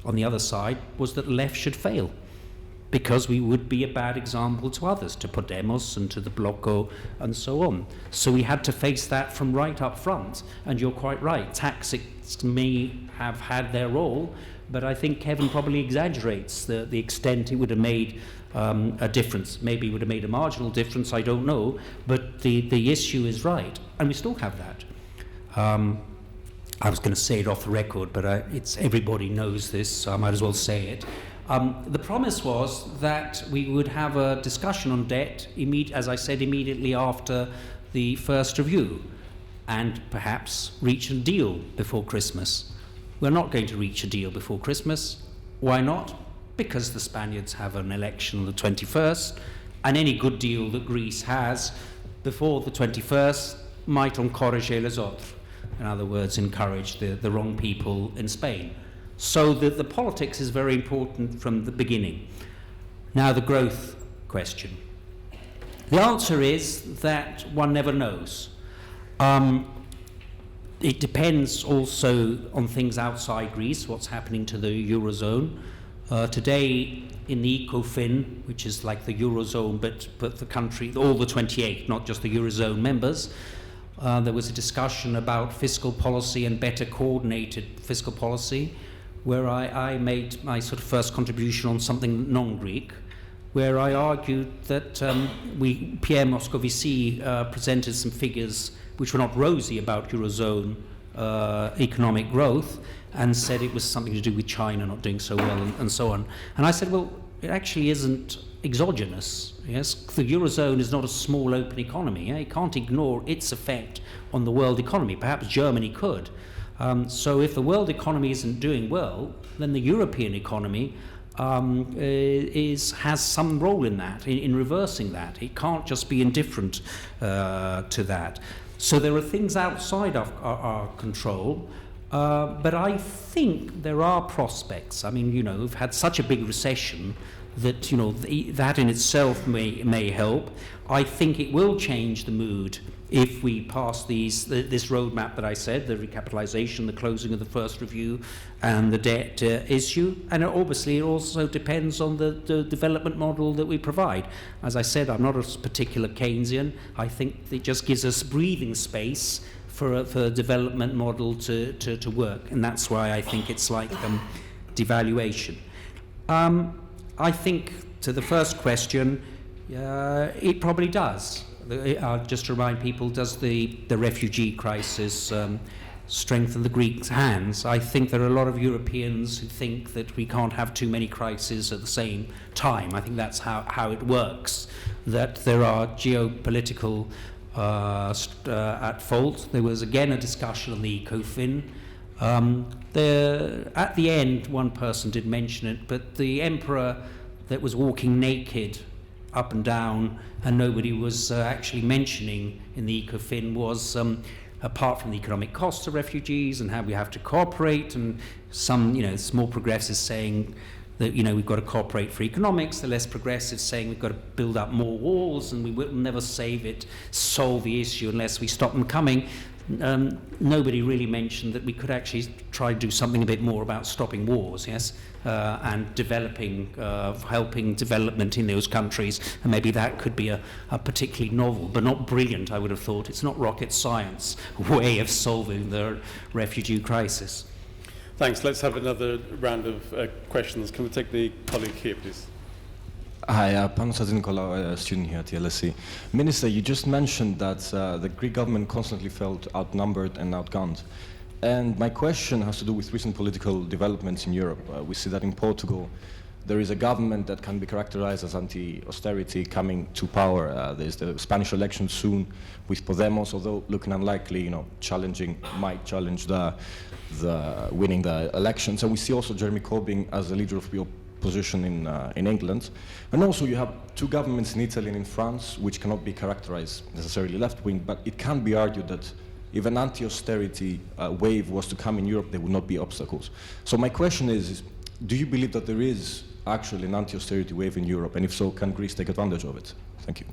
on the other side, was that the left should fail, because we would be a bad example to others, to Podemos and to the Bloco and so on. So we had to face that from right up front, and you're quite right, tactics may have had their role, but I think Kevin probably exaggerates the extent it would have made a difference. Maybe it would have made a marginal difference, I don't know, but the issue is right, and we still have that. I was going to say it off the record, but everybody knows this, so I might as well say it. The promise was that we would have a discussion on debt, as I said, immediately after the first review, and perhaps reach a deal before Christmas. We're not going to reach a deal before Christmas. Why not? Because the Spaniards have an election on the 21st, and any good deal that Greece has before the 21st might encourager les autres. In other words, encourage the wrong people in Spain. So the politics is very important from the beginning. Now the growth question. The answer is that one never knows. It depends also on things outside Greece, what's happening to the Eurozone. Today in the Ecofin, which is like the Eurozone, but the country, all the 28, not just the Eurozone members, there was a discussion about fiscal policy and better coordinated fiscal policy, where I made my sort of first contribution on something non-Greek, where I argued that Pierre Moscovici presented some figures which were not rosy about Eurozone economic growth, and said it was something to do with China not doing so well, and so on. And I said, well, it actually isn't exogenous. Yes, the Eurozone is not a small open economy. It can't ignore its effect on the world economy. Perhaps Germany could. So if the world economy isn't doing well, then the European economy has some role in that, in reversing that. It can't just be indifferent to that. So there are things outside our control, but I think there are prospects. I mean, we've had such a big recession that, that in itself may help. I think it will change the mood if we pass this roadmap that I said, the recapitalisation, the closing of the first review, and the debt issue. And obviously it also depends on the development model that we provide. As I said, I'm not a particular Keynesian. I think it just gives us breathing space for a development model to work. And that's why I think it's like devaluation. I think, to the first question, it probably does. Just to remind people, does the refugee crisis strengthen the Greeks' hands? I think there are a lot of Europeans who think that we can't have too many crises at the same time. I think that's how it works, that there are geopolitical at fault. There was again a discussion on the Ecofin. At the end, one person did mention it, but the emperor that was walking naked up and down, and nobody was actually mentioning in the Ecofin was, apart from the economic costs of refugees and how we have to cooperate, and some, more progressives saying that, we've got to cooperate for economics, the less progressives saying we've got to build up more walls and we will never solve the issue unless we stop them coming. Nobody really mentioned that we could actually try to do something a bit more about stopping wars, yes, and developing, helping development in those countries, and maybe that could be a particularly novel, but not brilliant, I would have thought. It's not rocket science way of solving the refugee crisis. Thanks. Let's have another round of questions. Can we take the colleague here, please? Hi, Panos Hadjinikolaou, a student here at the LSE. Minister, you just mentioned that the Greek government constantly felt outnumbered and outgunned. And my question has to do with recent political developments in Europe. We see that in Portugal, there is a government that can be characterized as anti-austerity coming to power. There's the Spanish election soon with Podemos, although looking unlikely, might challenge the winning the elections. And we see also Jeremy Corbyn as the leader of the position in England. And also you have two governments in Italy and in France which cannot be characterized necessarily left-wing, but it can be argued that if an anti-austerity wave was to come in Europe, there would not be obstacles. So my question is, do you believe that there is actually an anti-austerity wave in Europe? And if so, can Greece take advantage of it? Thank you.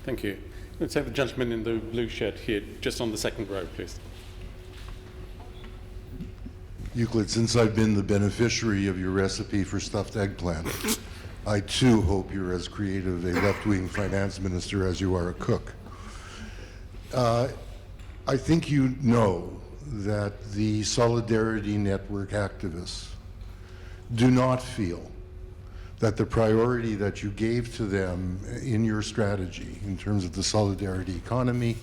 Thank you. Let's have the gentleman in the blue shirt here, just on the second row, please. Euclid, since I've been the beneficiary of your recipe for stuffed eggplant, I too hope you're as creative a left-wing finance minister as you are a cook. I think you know that the Solidarity Network activists do not feel that the priority that you gave to them in your strategy, in terms of the solidarity economy,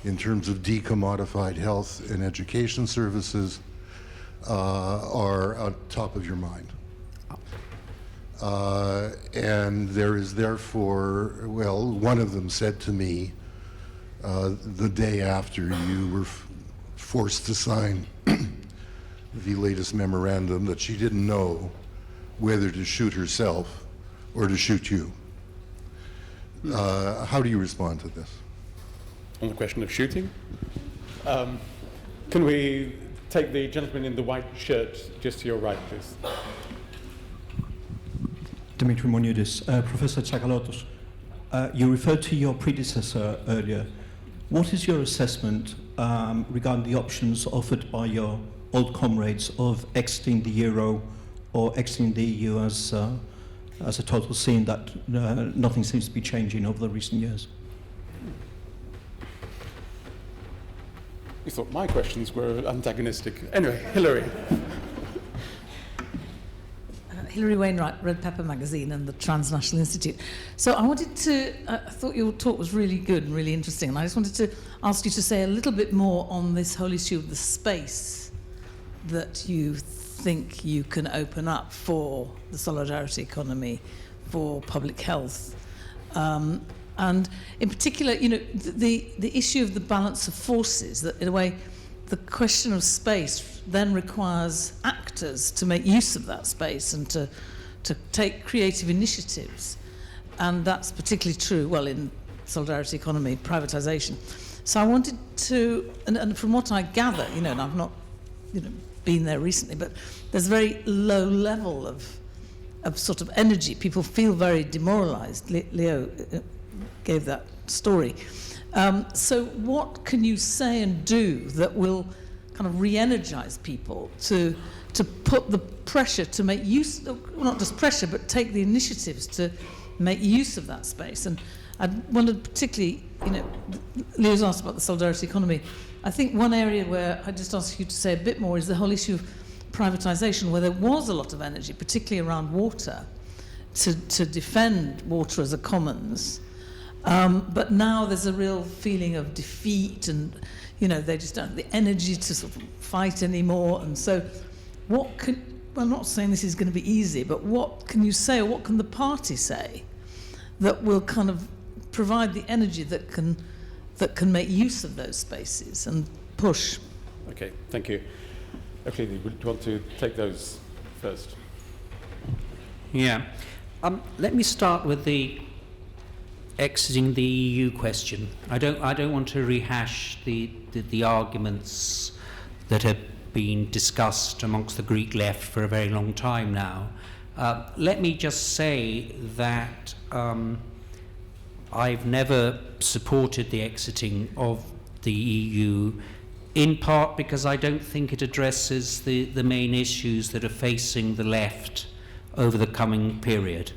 in terms of decommodified health and education services, are on top of your mind. And there is therefore, well, one of them said to me the day after you were forced to sign the latest memorandum that she didn't know whether to shoot herself or to shoot you. How do you respond to this? On the question of shooting? Can we take the gentleman in the white shirt just to your right, please? Dimitri Monioudis, Professor Tsakalotos. You referred to your predecessor earlier. What is your assessment regarding the options offered by your old comrades of exiting the euro or exiting the EU as a total, seeing that nothing seems to be changing over the recent years? You thought my questions were antagonistic. Anyway, Hilary. Hilary Wainwright, Red Pepper Magazine and the Transnational Institute. So I wanted to, I thought your talk was really good and really interesting, and I just wanted to ask you to say a little bit more on this whole issue of the space that you think you can open up for the solidarity economy, for public health. And in particular, you know, the issue of the balance of forces, that in a way, the question of space then requires actors to make use of that space and to take creative initiatives. And that's particularly true, well, in solidarity economy, privatization. So I wanted to, and from what I gather, you know, and I've not, you know, been there recently, but there's a very low level of sort of energy. People feel very demoralized. Leo gave that story. So what can you say and do that will kind of re-energize people to put the pressure to make use, well, not just pressure, but take the initiatives to make use of that space? And I wondered particularly, you know, Leo's asked about the solidarity economy. I think one area where I just ask you to say a bit more is the whole issue of privatization, where there was a lot of energy, particularly around water, to defend water as a commons. But now there's a real feeling of defeat, and you know, they just don't have the energy to sort of fight anymore. And so what can, well, I'm not saying this is going to be easy, but what can you say, or what can the party say that will kind of provide the energy that can make use of those spaces and push? Okay, thank you. Okay, would you want to take those first? Yeah. Let me start with the exiting the EU question. I don't want to rehash the arguments that have been discussed amongst the Greek left for a very long time now. Let me just say that I've never supported the exiting of the EU, in part because I don't think it addresses the main issues that are facing the left over the coming period.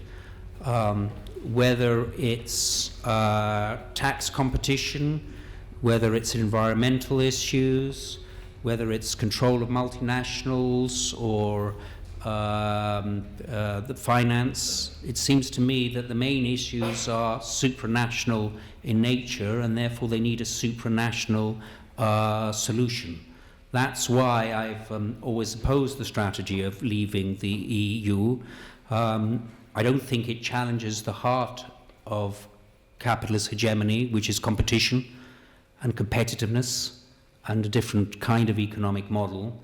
Whether it's tax competition, whether it's environmental issues, whether it's control of multinationals or the finance, it seems to me that the main issues are supranational in nature, and therefore they need a supranational solution. That's why I've always opposed the strategy of leaving the EU. I don't think it challenges the heart of capitalist hegemony, which is competition and competitiveness and a different kind of economic model.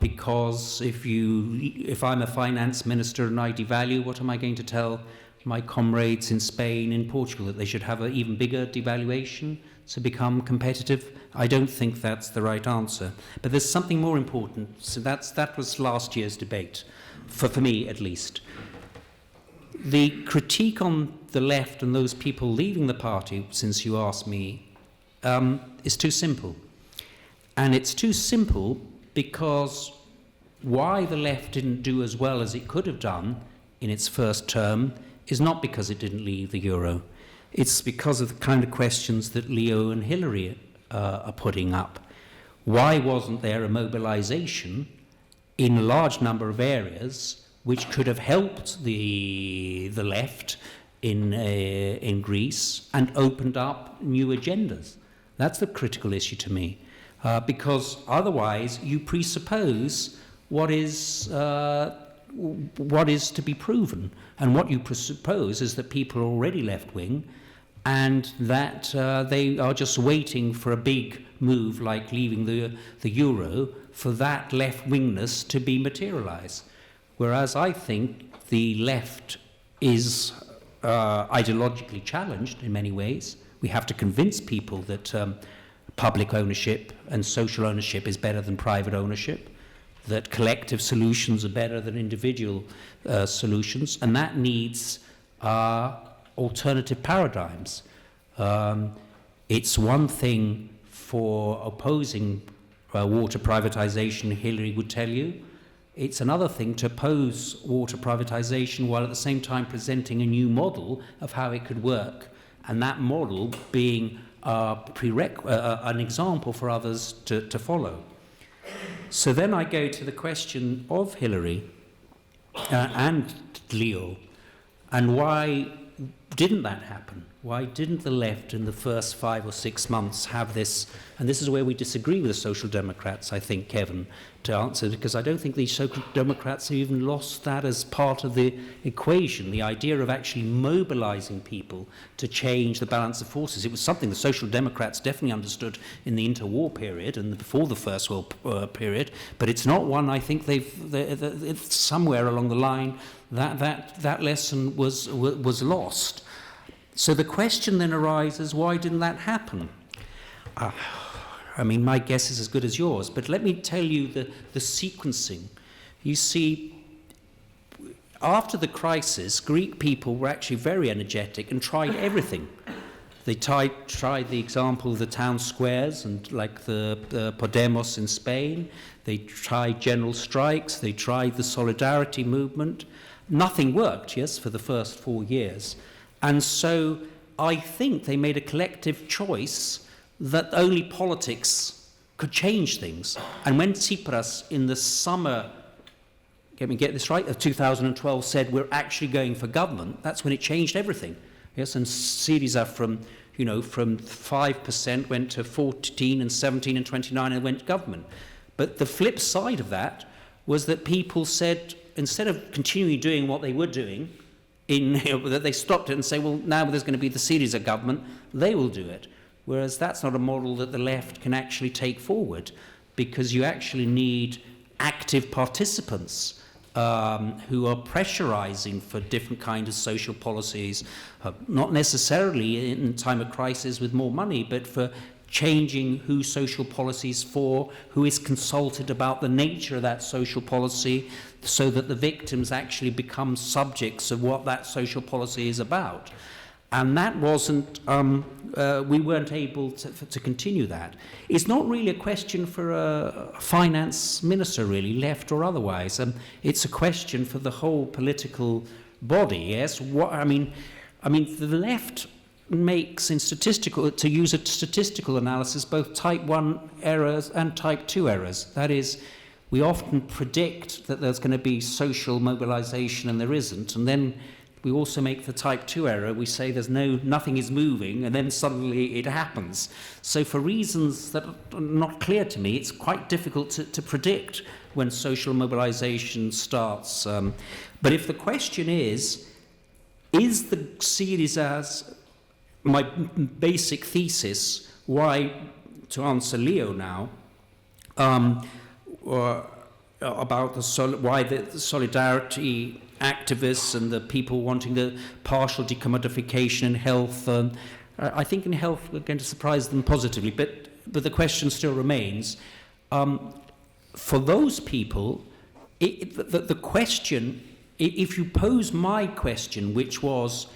Because if I'm a finance minister and I devalue, what am I going to tell my comrades in Spain, in Portugal, that they should have an even bigger devaluation to become competitive? I don't think that's the right answer. But there's something more important. So that was last year's debate. for me at least. The critique on the left and those people leaving the party, since you asked me, is too simple. And it's too simple because why the left didn't do as well as it could have done in its first term is not because it didn't leave the euro. It's because of the kind of questions that Leo and Hillary are putting up. Why wasn't there a mobilization in a large number of areas which could have helped the left in Greece and opened up new agendas? That's the critical issue to me, because otherwise you presuppose what is to be proven, and what you presuppose is that people are already left-wing and that they are just waiting for a big move like leaving the euro for that left-wingness to be materialized. Whereas I think the left is ideologically challenged in many ways. We have to convince people that public ownership and social ownership is better than private ownership, that collective solutions are better than individual solutions, and that needs alternative paradigms. It's one thing for opposing water privatization, Hillary would tell you. It's another thing to oppose water privatization while at the same time presenting a new model of how it could work, and that model being an example for others to follow. So then I go to the question of Hillary and Leo, and why didn't that happen? Why didn't the left in the first 5 or 6 months have this? And this is where we disagree with the Social Democrats, I think, Kevin, to answer, because I don't think the Social Democrats have even lost that as part of the equation, the idea of actually mobilizing people to change the balance of forces. It was something the Social Democrats definitely understood in the interwar period and before the First World period, but it's not one I think it's somewhere along the line that lesson was lost. So the question then arises, why didn't that happen? I mean, my guess is as good as yours, but let me tell you the sequencing. You see, after the crisis, Greek people were actually very energetic and tried everything. They tried the example of the town squares, and like the Podemos in Spain. They tried general strikes. They tried the solidarity movement. Nothing worked, yes, for the first 4 years. And so I think they made a collective choice that only politics could change things. And when Tsipras in the summer, let me get this right, of 2012 said we're actually going for government, that's when it changed everything. Yes, and Syriza from 5% went to 14 and 17 and 29 and went to government. But the flip side of that was that people said, instead of continuing doing what they were doing, that they stopped it and say, well, now there's going to be the Syriza government, they will do it. Whereas that's not a model that the left can actually take forward, because you actually need active participants who are pressurizing for different kinds of social policies, not necessarily in time of crisis with more money, but for changing who social policies for, who is consulted about the nature of that social policy, so that the victims actually become subjects of what that social policy is about. And that wasn't, we weren't able to continue that. It's not really a question for a finance minister, really, left or otherwise. It's a question for the whole political body, yes? I mean, the left makes in statistical, to use a statistical analysis, both type 1 errors and type 2 errors. That is, we often predict that there's going to be social mobilization and there isn't, and then we also make the type 2 error. We say nothing is moving, and then suddenly it happens. So for reasons that are not clear to me, it's quite difficult to predict when social mobilization starts. But if the question is the Syriza's, my basic thesis, why, to answer Leo now, about why the solidarity activists and the people wanting the partial decommodification in health. I think in health we're going to surprise them positively, but the question still remains. For those people, the question, if you pose my question, which was,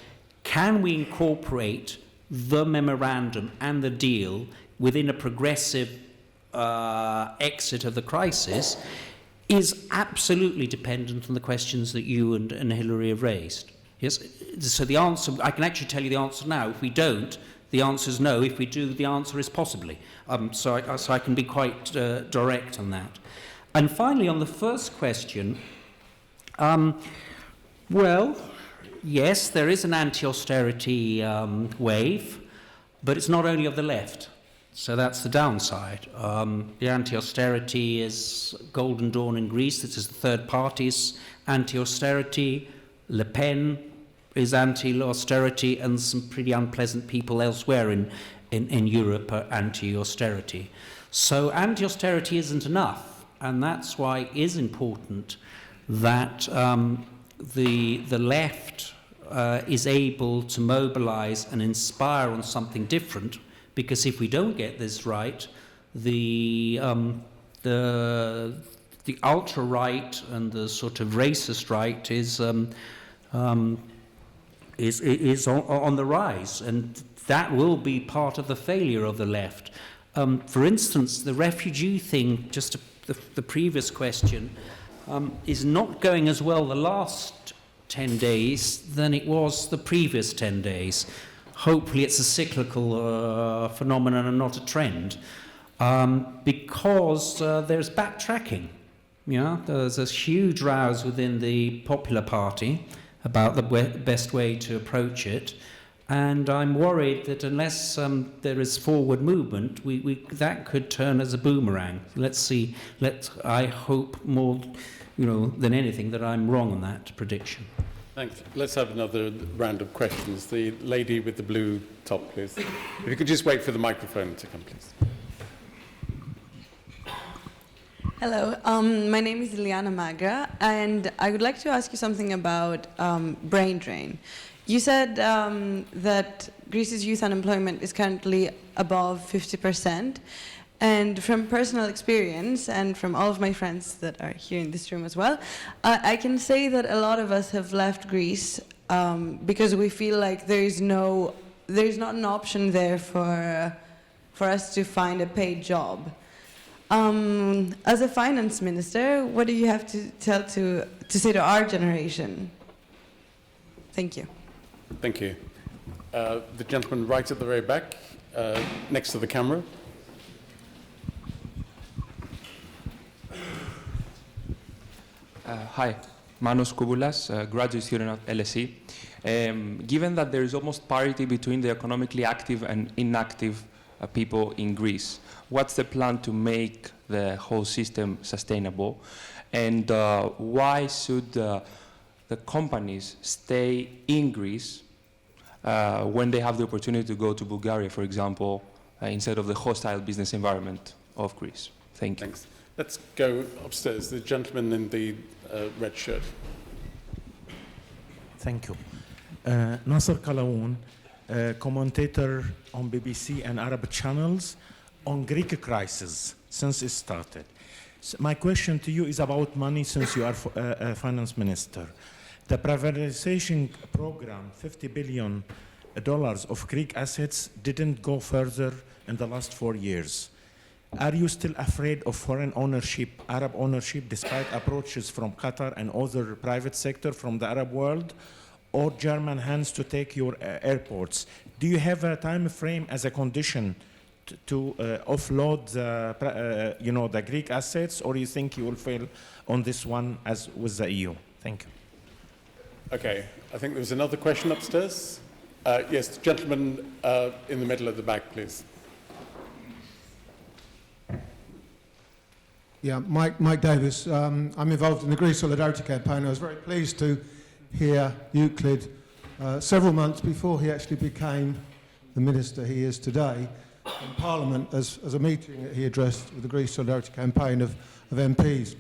can we incorporate the memorandum and the deal within a progressive exit of the crisis, is absolutely dependent on the questions that you and Hilary have raised. Yes. So the answer, I can actually tell you the answer now. If we don't, the answer is no. If we do, the answer is possibly. So I can be quite direct on that. And finally, on the first question, well, yes, there is an anti-austerity wave, but it's not only of the left. So that's the downside. The anti-austerity is Golden Dawn in Greece. This is the third party's anti-austerity. Le Pen is anti-austerity, and some pretty unpleasant people elsewhere in Europe are anti-austerity. So anti-austerity isn't enough, and that's why it is important that the left is able to mobilize and inspire on something different, because if we don't get this right, the ultra-right and the sort of racist right is on the rise, and that will be part of the failure of the left. For instance, the refugee thing, just the previous question, is not going as well the last 10 days than it was the previous 10 days. Hopefully it's a cyclical phenomenon and not a trend, because there's backtracking. Yeah, there's a huge rows within the Popular Party about the best way to approach it, and I'm worried that unless there is forward movement, that could turn as a boomerang. Let's see. I hope more, than anything, that I'm wrong on that prediction. Thanks. Let's have another round of questions. The lady with the blue top, please. If you could just wait for the microphone to come, please. Hello, my name is Iliana Magra, and I would like to ask you something about brain drain. You said that Greece's youth unemployment is currently above 50%, and from personal experience, and from all of my friends that are here in this room as well, I can say that a lot of us have left Greece because we feel like there is not an option there for us to find a paid job. As a finance minister, what do you have to say to our generation? Thank you. Thank you. The gentleman right at the very back, next to the camera. Hi, Manos Koubulas, graduate student at LSE. Given that there is almost parity between the economically active and inactive people in Greece, what's the plan to make the whole system sustainable? And why should the companies stay in Greece when they have the opportunity to go to Bulgaria, for example, instead of the hostile business environment of Greece? Thank you. Thanks. Let's go upstairs. The gentleman in the red shirt. Thank you. Nasser Kalaoun, commentator on BBC and Arab channels on Greek crisis since it started. So my question to you is about money, since you are a finance minister. The privatization program, $50 billion of Greek assets, didn't go further in the last 4 years. Are you still afraid of foreign ownership, Arab ownership, despite approaches from Qatar and other private sector from the Arab world, or German hands to take your airports? Do you have a time frame as a condition to offload the Greek assets, or you think you will fail on this one as with the EU? Thank you. Okay, I think there was another question upstairs. Yes, gentleman in the middle of the back, please. Yeah, Mike Davis. I'm involved in the Greece Solidarity Campaign. I was very pleased to hear Euclid several months before he actually became the minister he is today in Parliament as a meeting that he addressed with the Greece Solidarity Campaign of MPs.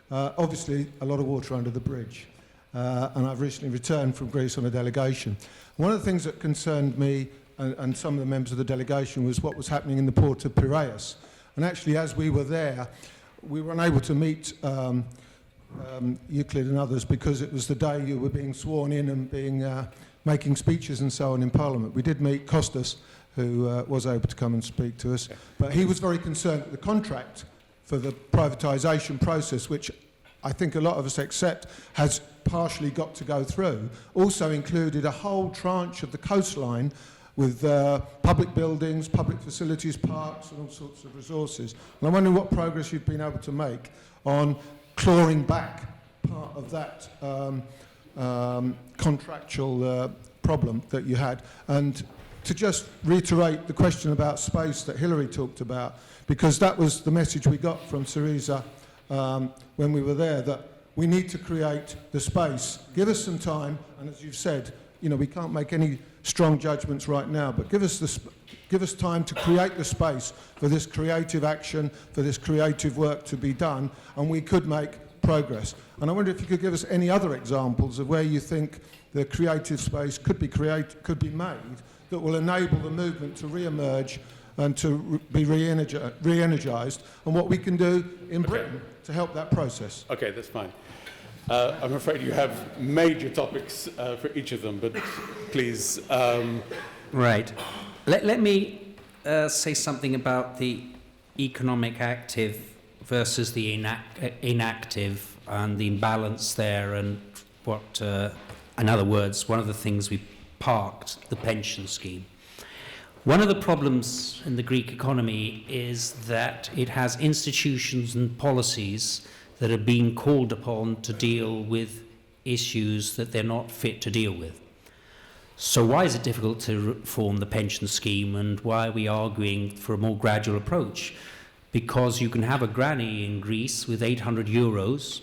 Obviously, a lot of water under the bridge. And I've recently returned from Greece on a delegation. One of the things that concerned me and some of the members of the delegation was what was happening in the port of Piraeus. And actually, as we were there, we were unable to meet Euclid and others, because it was the day you were being sworn in and being making speeches and so on in Parliament. We did meet Costas, who was able to come and speak to us, but he was very concerned that the contract for the privatisation process, which I think a lot of us accept has partially got to go through, also included a whole tranche of the coastline with public buildings, public facilities, parks and all sorts of resources. And I'm wondering what progress you've been able to make on clawing back part of that contractual problem that you had. And to just reiterate the question about space that Hilary talked about, because that was the message we got from Syriza when we were there, that we need to create the space. Give us some time, and as you've said, you know, we can't make any strong judgments right now, but give us time to create the space for this creative action, for this creative work to be done, and we could make progress. And I wonder if you could give us any other examples of where you think the creative space could be made that will enable the movement to re-emerge and to be re-energized, and what we can do in Britain to help that process. Okay, that's fine. I'm afraid you have major topics for each of them, but please. Right. Let me say something about the economic active versus the inactive and the imbalance there, and what, in other words, one of the things we parked, the pension scheme. One of the problems in the Greek economy is that it has institutions and policies that are being called upon to deal with issues that they're not fit to deal with. So why is it difficult to reform the pension scheme, and why are we arguing for a more gradual approach? Because you can have a granny in Greece with 800 euros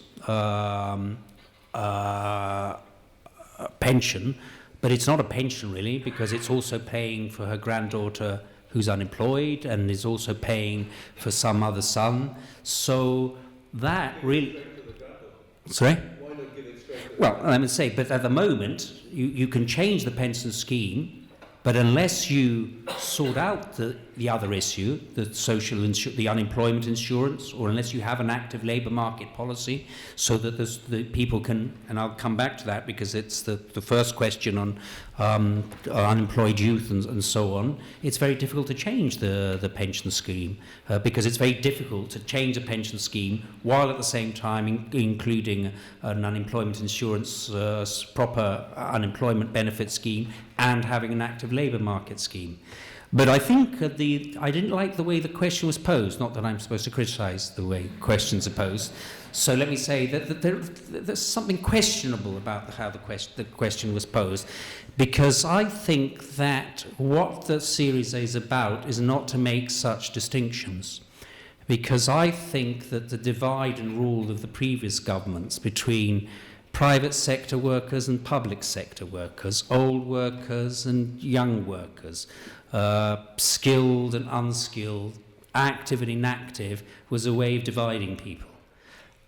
pension, but it's not a pension really, because it's also paying for her granddaughter who's unemployed and is also paying for some other son. So that really... Sorry? Why not give it straight? Well, I would say, but at the moment, you can change the pension scheme, but unless you sort out the other issue, the unemployment insurance, or unless you have an active labour market policy so that the people can, and I'll come back to that because it's the first question on unemployed youth and so on, it's very difficult to change the pension scheme because it's very difficult to change a pension scheme while at the same time including an unemployment insurance, proper unemployment benefit scheme, and having an active labour market scheme. But I think I didn't like the way the question was posed, not that I'm supposed to criticise the way questions are posed. So let me say that there's something questionable about how the question was posed, because I think that what the series is about is not to make such distinctions. Because I think that the divide and rule of the previous governments between private sector workers and public sector workers, old workers and young workers, skilled and unskilled, active and inactive, was a way of dividing people.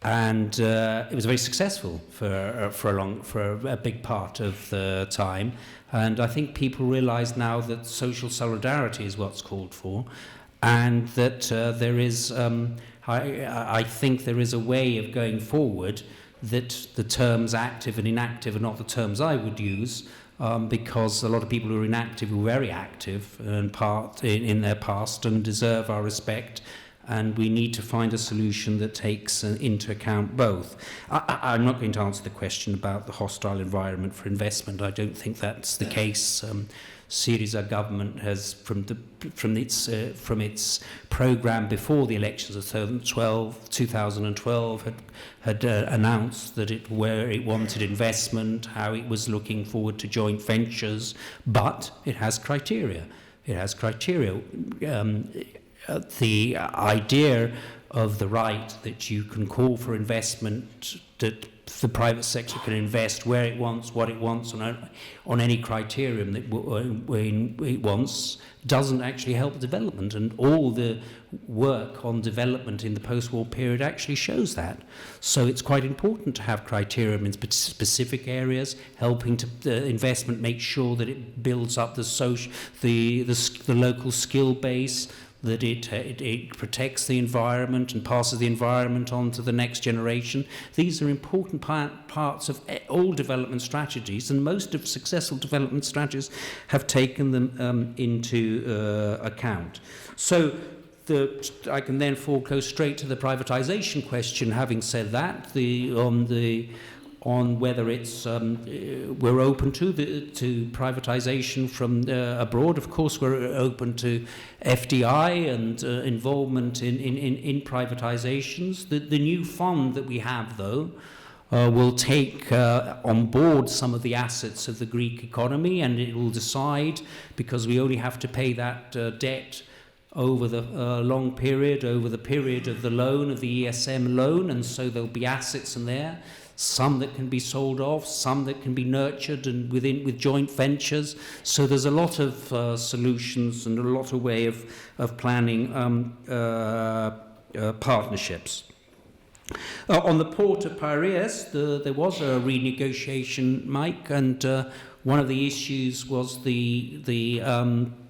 And it was very successful for a big part of the time. And I think people realise now that social solidarity is what's called for, and that there is, I think there is a way of going forward that the terms active and inactive are not the terms I would use, because a lot of people who are inactive were very active in their past and deserve our respect, and we need to find a solution that takes into account both. I'm not going to answer the question about the hostile environment for investment. I don't think that's the case. Syriza government has, from its programme before the elections of 2012, had announced that where it wanted investment, how it was looking forward to joint ventures, but it has criteria. It has criteria. The idea of the right that you can call for investment, that the private sector can invest where it wants, what it wants, on any criterion that it wants, doesn't actually help development. And all the work on development in the post-war period actually shows that. So it's quite important to have criteria in specific areas, helping to investment make sure that it builds up the local skill base, that it protects the environment and passes the environment on to the next generation. These are important parts of all development strategies, and most of successful development strategies have taken them into account. So I can then go straight to the privatization question. Having said that, on whether it's we're open to privatization from abroad. Of course, we're open to FDI and involvement in privatizations. The new fund that we have, though, will take on board some of the assets of the Greek economy, and it will decide, because we only have to pay that debt over the long period, over the period of the loan, of the ESM loan, and so there'll be assets in there. Some that can be sold off, some that can be nurtured and with joint ventures. So there's a lot of solutions and a lot of way of planning partnerships. On the port of Piraeus, there was a renegotiation, Mike, and one of the issues was the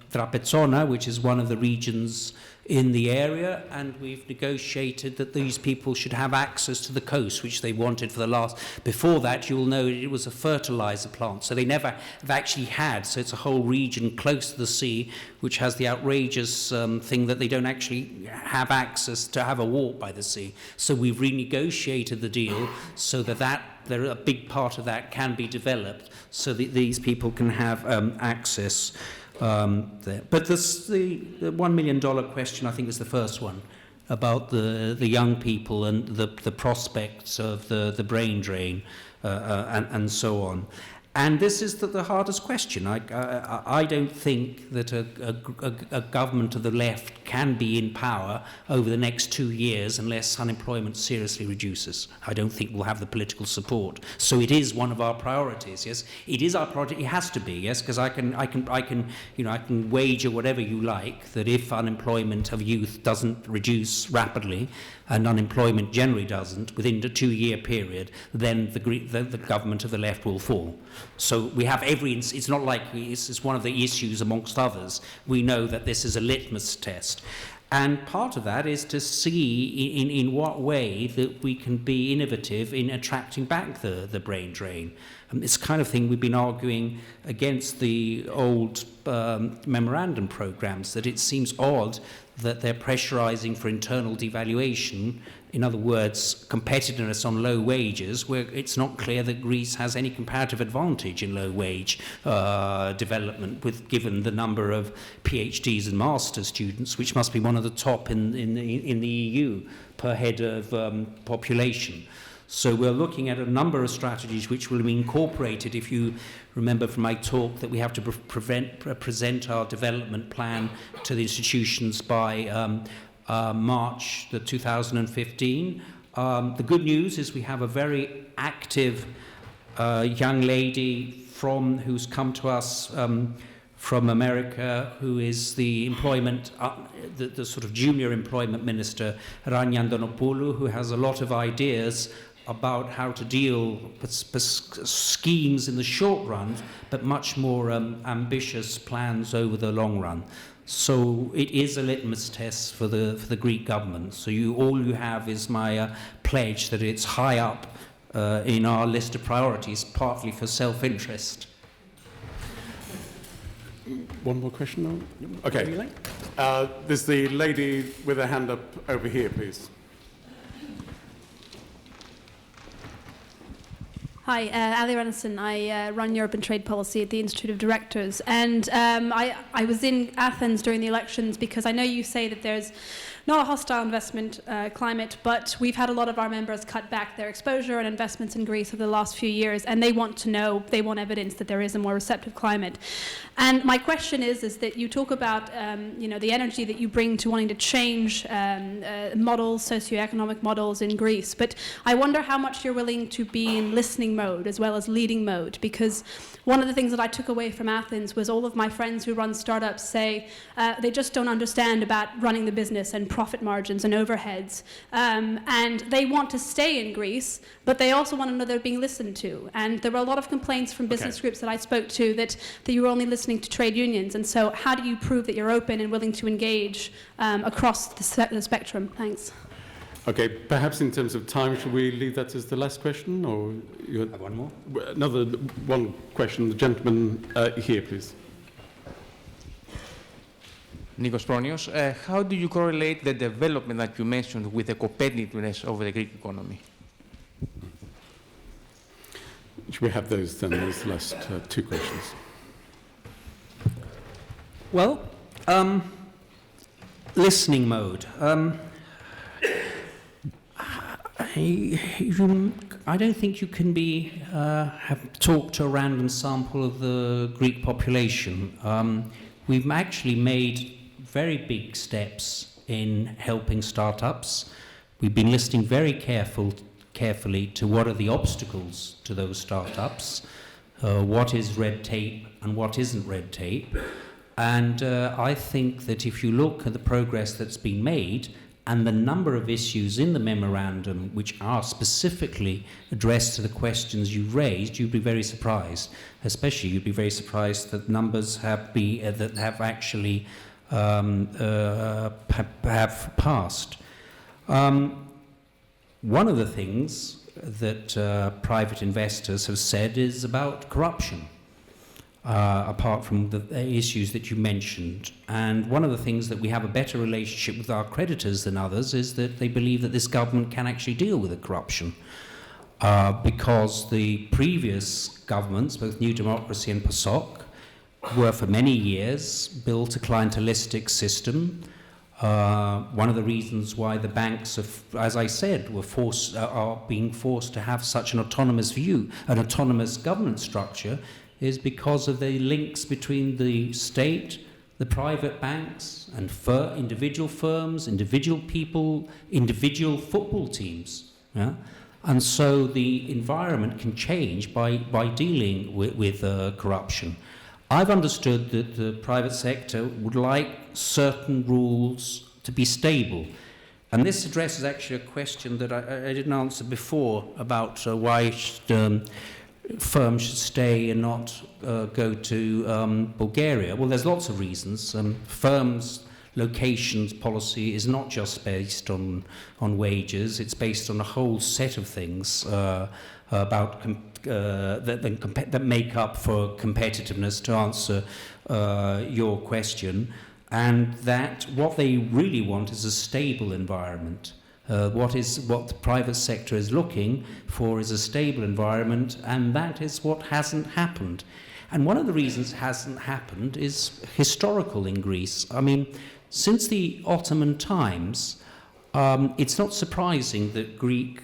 Trapezona, which is one of the regions in the area, and we've negotiated that these people should have access to the coast, which they wanted for the last. Before that, you'll know it was a fertilizer plant, so they never have actually had. So it's a whole region close to the sea, which has the outrageous thing that they don't actually have access to have a walk by the sea. So we've renegotiated the deal so that a big part of that can be developed, so that these people can have access. There. But the $1 million question, I think, was the first one, about the young people and the prospects of the brain drain and so on. And this is the hardest question. I don't think that a government of the left can be in power over the next 2 years unless unemployment seriously reduces. I don't think we'll have the political support. So it is one of our priorities. Yes, it is our priority. It has to be. Yes, because I can wager whatever you like that if unemployment of youth doesn't reduce rapidly, and unemployment generally doesn't, within the 2-year period, then the government of the left will fall. So we have it's not like it's one of the issues amongst others. We know that this is a litmus test. And part of that is to see in what way that we can be innovative in attracting back the brain drain. It's the kind of thing we've been arguing against the old memorandum programs, that it seems odd that they're pressurizing for internal devaluation, in other words, competitiveness on low wages, where it's not clear that Greece has any comparative advantage in low wage development, given the number of PhDs and master's students, which must be one of the top in the EU per head of population. So we're looking at a number of strategies which will be incorporated. If you remember from my talk that we have to present our development plan to the institutions by March 2015. The good news is we have a very active young lady who's come to us from America, who is the employment, the sort of junior employment minister, Rania Antonopoulou, who has a lot of ideas about how to deal with schemes in the short run, but much more ambitious plans over the long run. So it is a litmus test for the Greek government. So all you have is my pledge that it's high up in our list of priorities, partly for self-interest. One more question? Okay. There's the lady with her hand up over here, please. Hi, Ali Renison. I run Europe and Trade Policy at the Institute of Directors. And I was in Athens during the elections because I know you say that there's not a hostile investment climate, but we've had a lot of our members cut back their exposure and investments in Greece over the last few years, and they want evidence that there is a more receptive climate. And my question is that you talk about the energy that you bring to wanting to change models, socioeconomic models in Greece, but I wonder how much you're willing to be in listening mode as well as leading mode, because one of the things that I took away from Athens was all of my friends who run startups say they just don't understand about running the business and profit margins and overheads. And they want to stay in Greece, but they also want to know they're being listened to. And there were a lot of complaints from business groups that I spoke to that you were only listening to trade unions. And so how do you prove that you're open and willing to engage across the spectrum? Thanks. Okay, perhaps in terms of time, should we leave that as the last question, or you have one more? Another one question. The gentleman here, please. Nikos Pronios, how do you correlate the development that you mentioned with the competitiveness of the Greek economy? Should we have those then, those last two questions? Well, listening mode. I don't think you can have talked to a random sample of the Greek population. We've actually made very big steps in helping startups. We've been listening very carefully to what are the obstacles to those startups, what is red tape and what isn't red tape. And I think that if you look at the progress that's been made and the number of issues in the memorandum which are specifically addressed to the questions you raised, you'd be very surprised. Especially, you'd be very surprised that numbers have actually have passed. One of the things that private investors have said is about corruption. Apart from the issues that you mentioned. And one of the things that we have a better relationship with our creditors than others is that they believe that this government can actually deal with the corruption. Because the previous governments, both New Democracy and PASOK, were for many years built a clientelistic system. One of the reasons why the banks, as I said, are being forced to have such an autonomous view, an autonomous governance structure, is because of the links between the state, the private banks, and individual firms, individual people, individual football teams. Yeah? And so the environment can change by dealing with corruption. I've understood that the private sector would like certain rules to be stable. And this addresses actually a question that I didn't answer before about why firms should stay and not go to Bulgaria. Well, there's lots of reasons. Firms' locations policy is not just based on wages. It's based on a whole set of things about that make up for competitiveness, to answer your question. And that what they really want is a stable environment. What the private sector is looking for is a stable environment, and that is what hasn't happened. And one of the reasons it hasn't happened is historical in Greece. I mean, since the Ottoman times, it's not surprising that Greek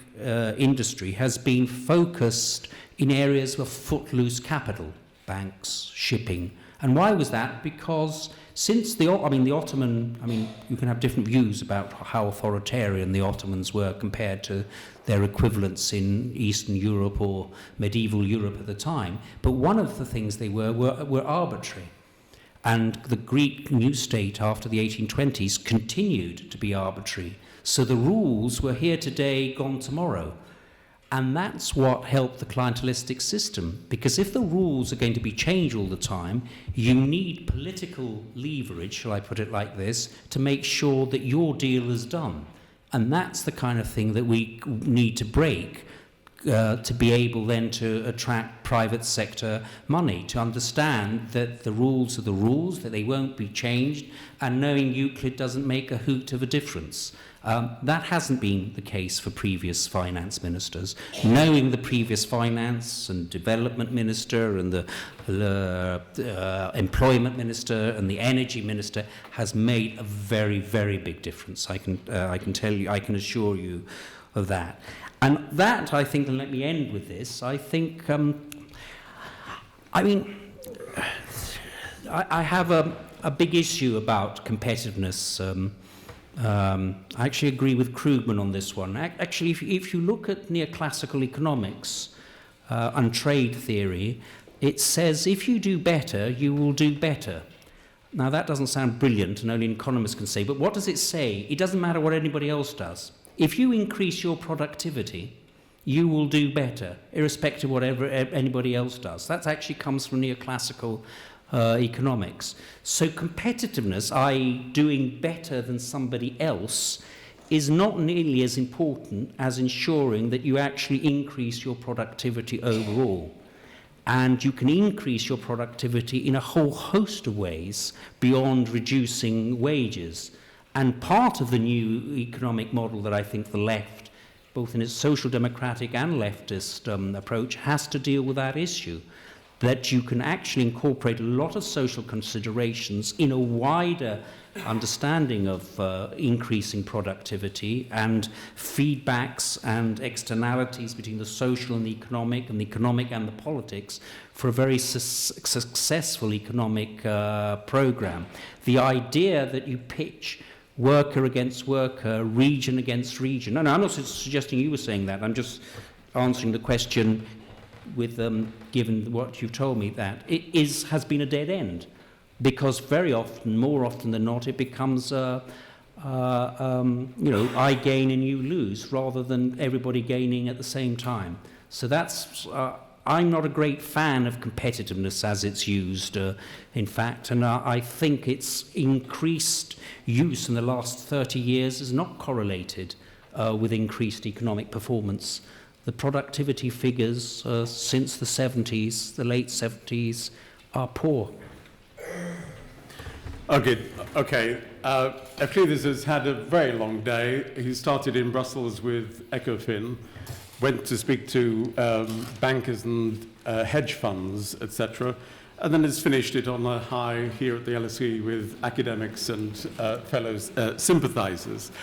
industry has been focused in areas of footloose capital, banks, shipping. And why was that? Because since the Ottoman, you can have different views about how authoritarian the Ottomans were compared to their equivalents in Eastern Europe or medieval Europe at the time. But one of the things they were arbitrary. And the Greek new state after the 1820s continued to be arbitrary. So the rules were here today, gone tomorrow. And that's what helped the clientelistic system. Because if the rules are going to be changed all the time, you need political leverage, shall I put it like this, to make sure that your deal is done. And that's the kind of thing that we need to break to be able then to attract private sector money, to understand that the rules are the rules, that they won't be changed, and knowing Euclid doesn't make a hoot of a difference. That hasn't been the case for previous finance ministers. Knowing the previous finance and development minister and the employment minister and the energy minister has made a very, very big difference. I can tell you, I can assure you of that. And that, I think, and let me end with this, I think, I have a big issue about competitiveness. I actually agree with Krugman on this one. Actually, if you look at neoclassical economics and trade theory, it says if you do better, you will do better. Now, that doesn't sound brilliant, and only an economist can say, but what does it say? It doesn't matter what anybody else does. If you increase your productivity, you will do better, irrespective of whatever anybody else does. That actually comes from neoclassical economics. So competitiveness, i.e. doing better than somebody else, is not nearly as important as ensuring that you actually increase your productivity overall. And you can increase your productivity in a whole host of ways beyond reducing wages. And part of the new economic model that I think the left, both in its social democratic and leftist approach, has to deal with that issue. That you can actually incorporate a lot of social considerations in a wider understanding of increasing productivity and feedbacks and externalities between the social and the economic and the politics for a very successful economic program. The idea that you pitch worker against worker, region against region. No, I'm not suggesting you were saying that. I'm just answering the question with given what you've told me, that it has been a dead end, because very often, more often than not, it becomes I gain and you lose, rather than everybody gaining at the same time. So that's I'm not a great fan of competitiveness as it's used, in fact, and I think its increased use in the last 30 years is not correlated with increased economic performance. The productivity figures since the 70s, the late 70s, are poor. Okay. Eleftherios has had a very long day. He started in Brussels with Ecofin, went to speak to bankers and hedge funds, etc., and then has finished it on a high here at the LSE with academics and fellow sympathizers.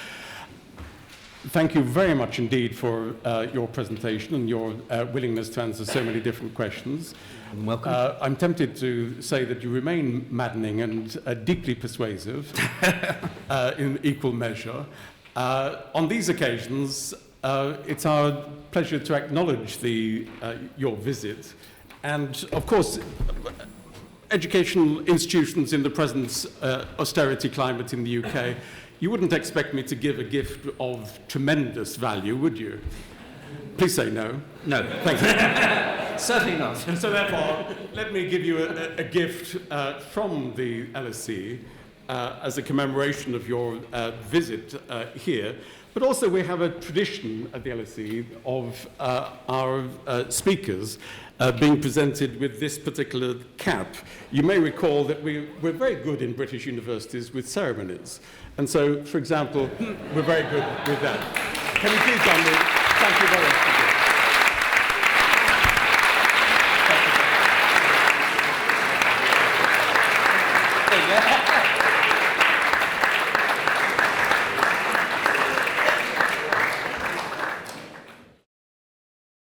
Thank you very much indeed for your presentation and your willingness to answer so many different questions. Welcome. I'm tempted to say that you remain maddening and deeply persuasive in equal measure. On these occasions, it's our pleasure to acknowledge your visit. And of course, educational institutions in the present austerity climate in the UK, you wouldn't expect me to give a gift of tremendous value, would you? Please say no. No. Thank you. Certainly not. So therefore, let me give you a gift from the LSE as a commemoration of your visit here. But also we have a tradition at the LSE of our speakers being presented with this particular cap. You may recall that we're very good in British universities with ceremonies. And so, for example, we're very good with that. Can you please join me? Thank you very much.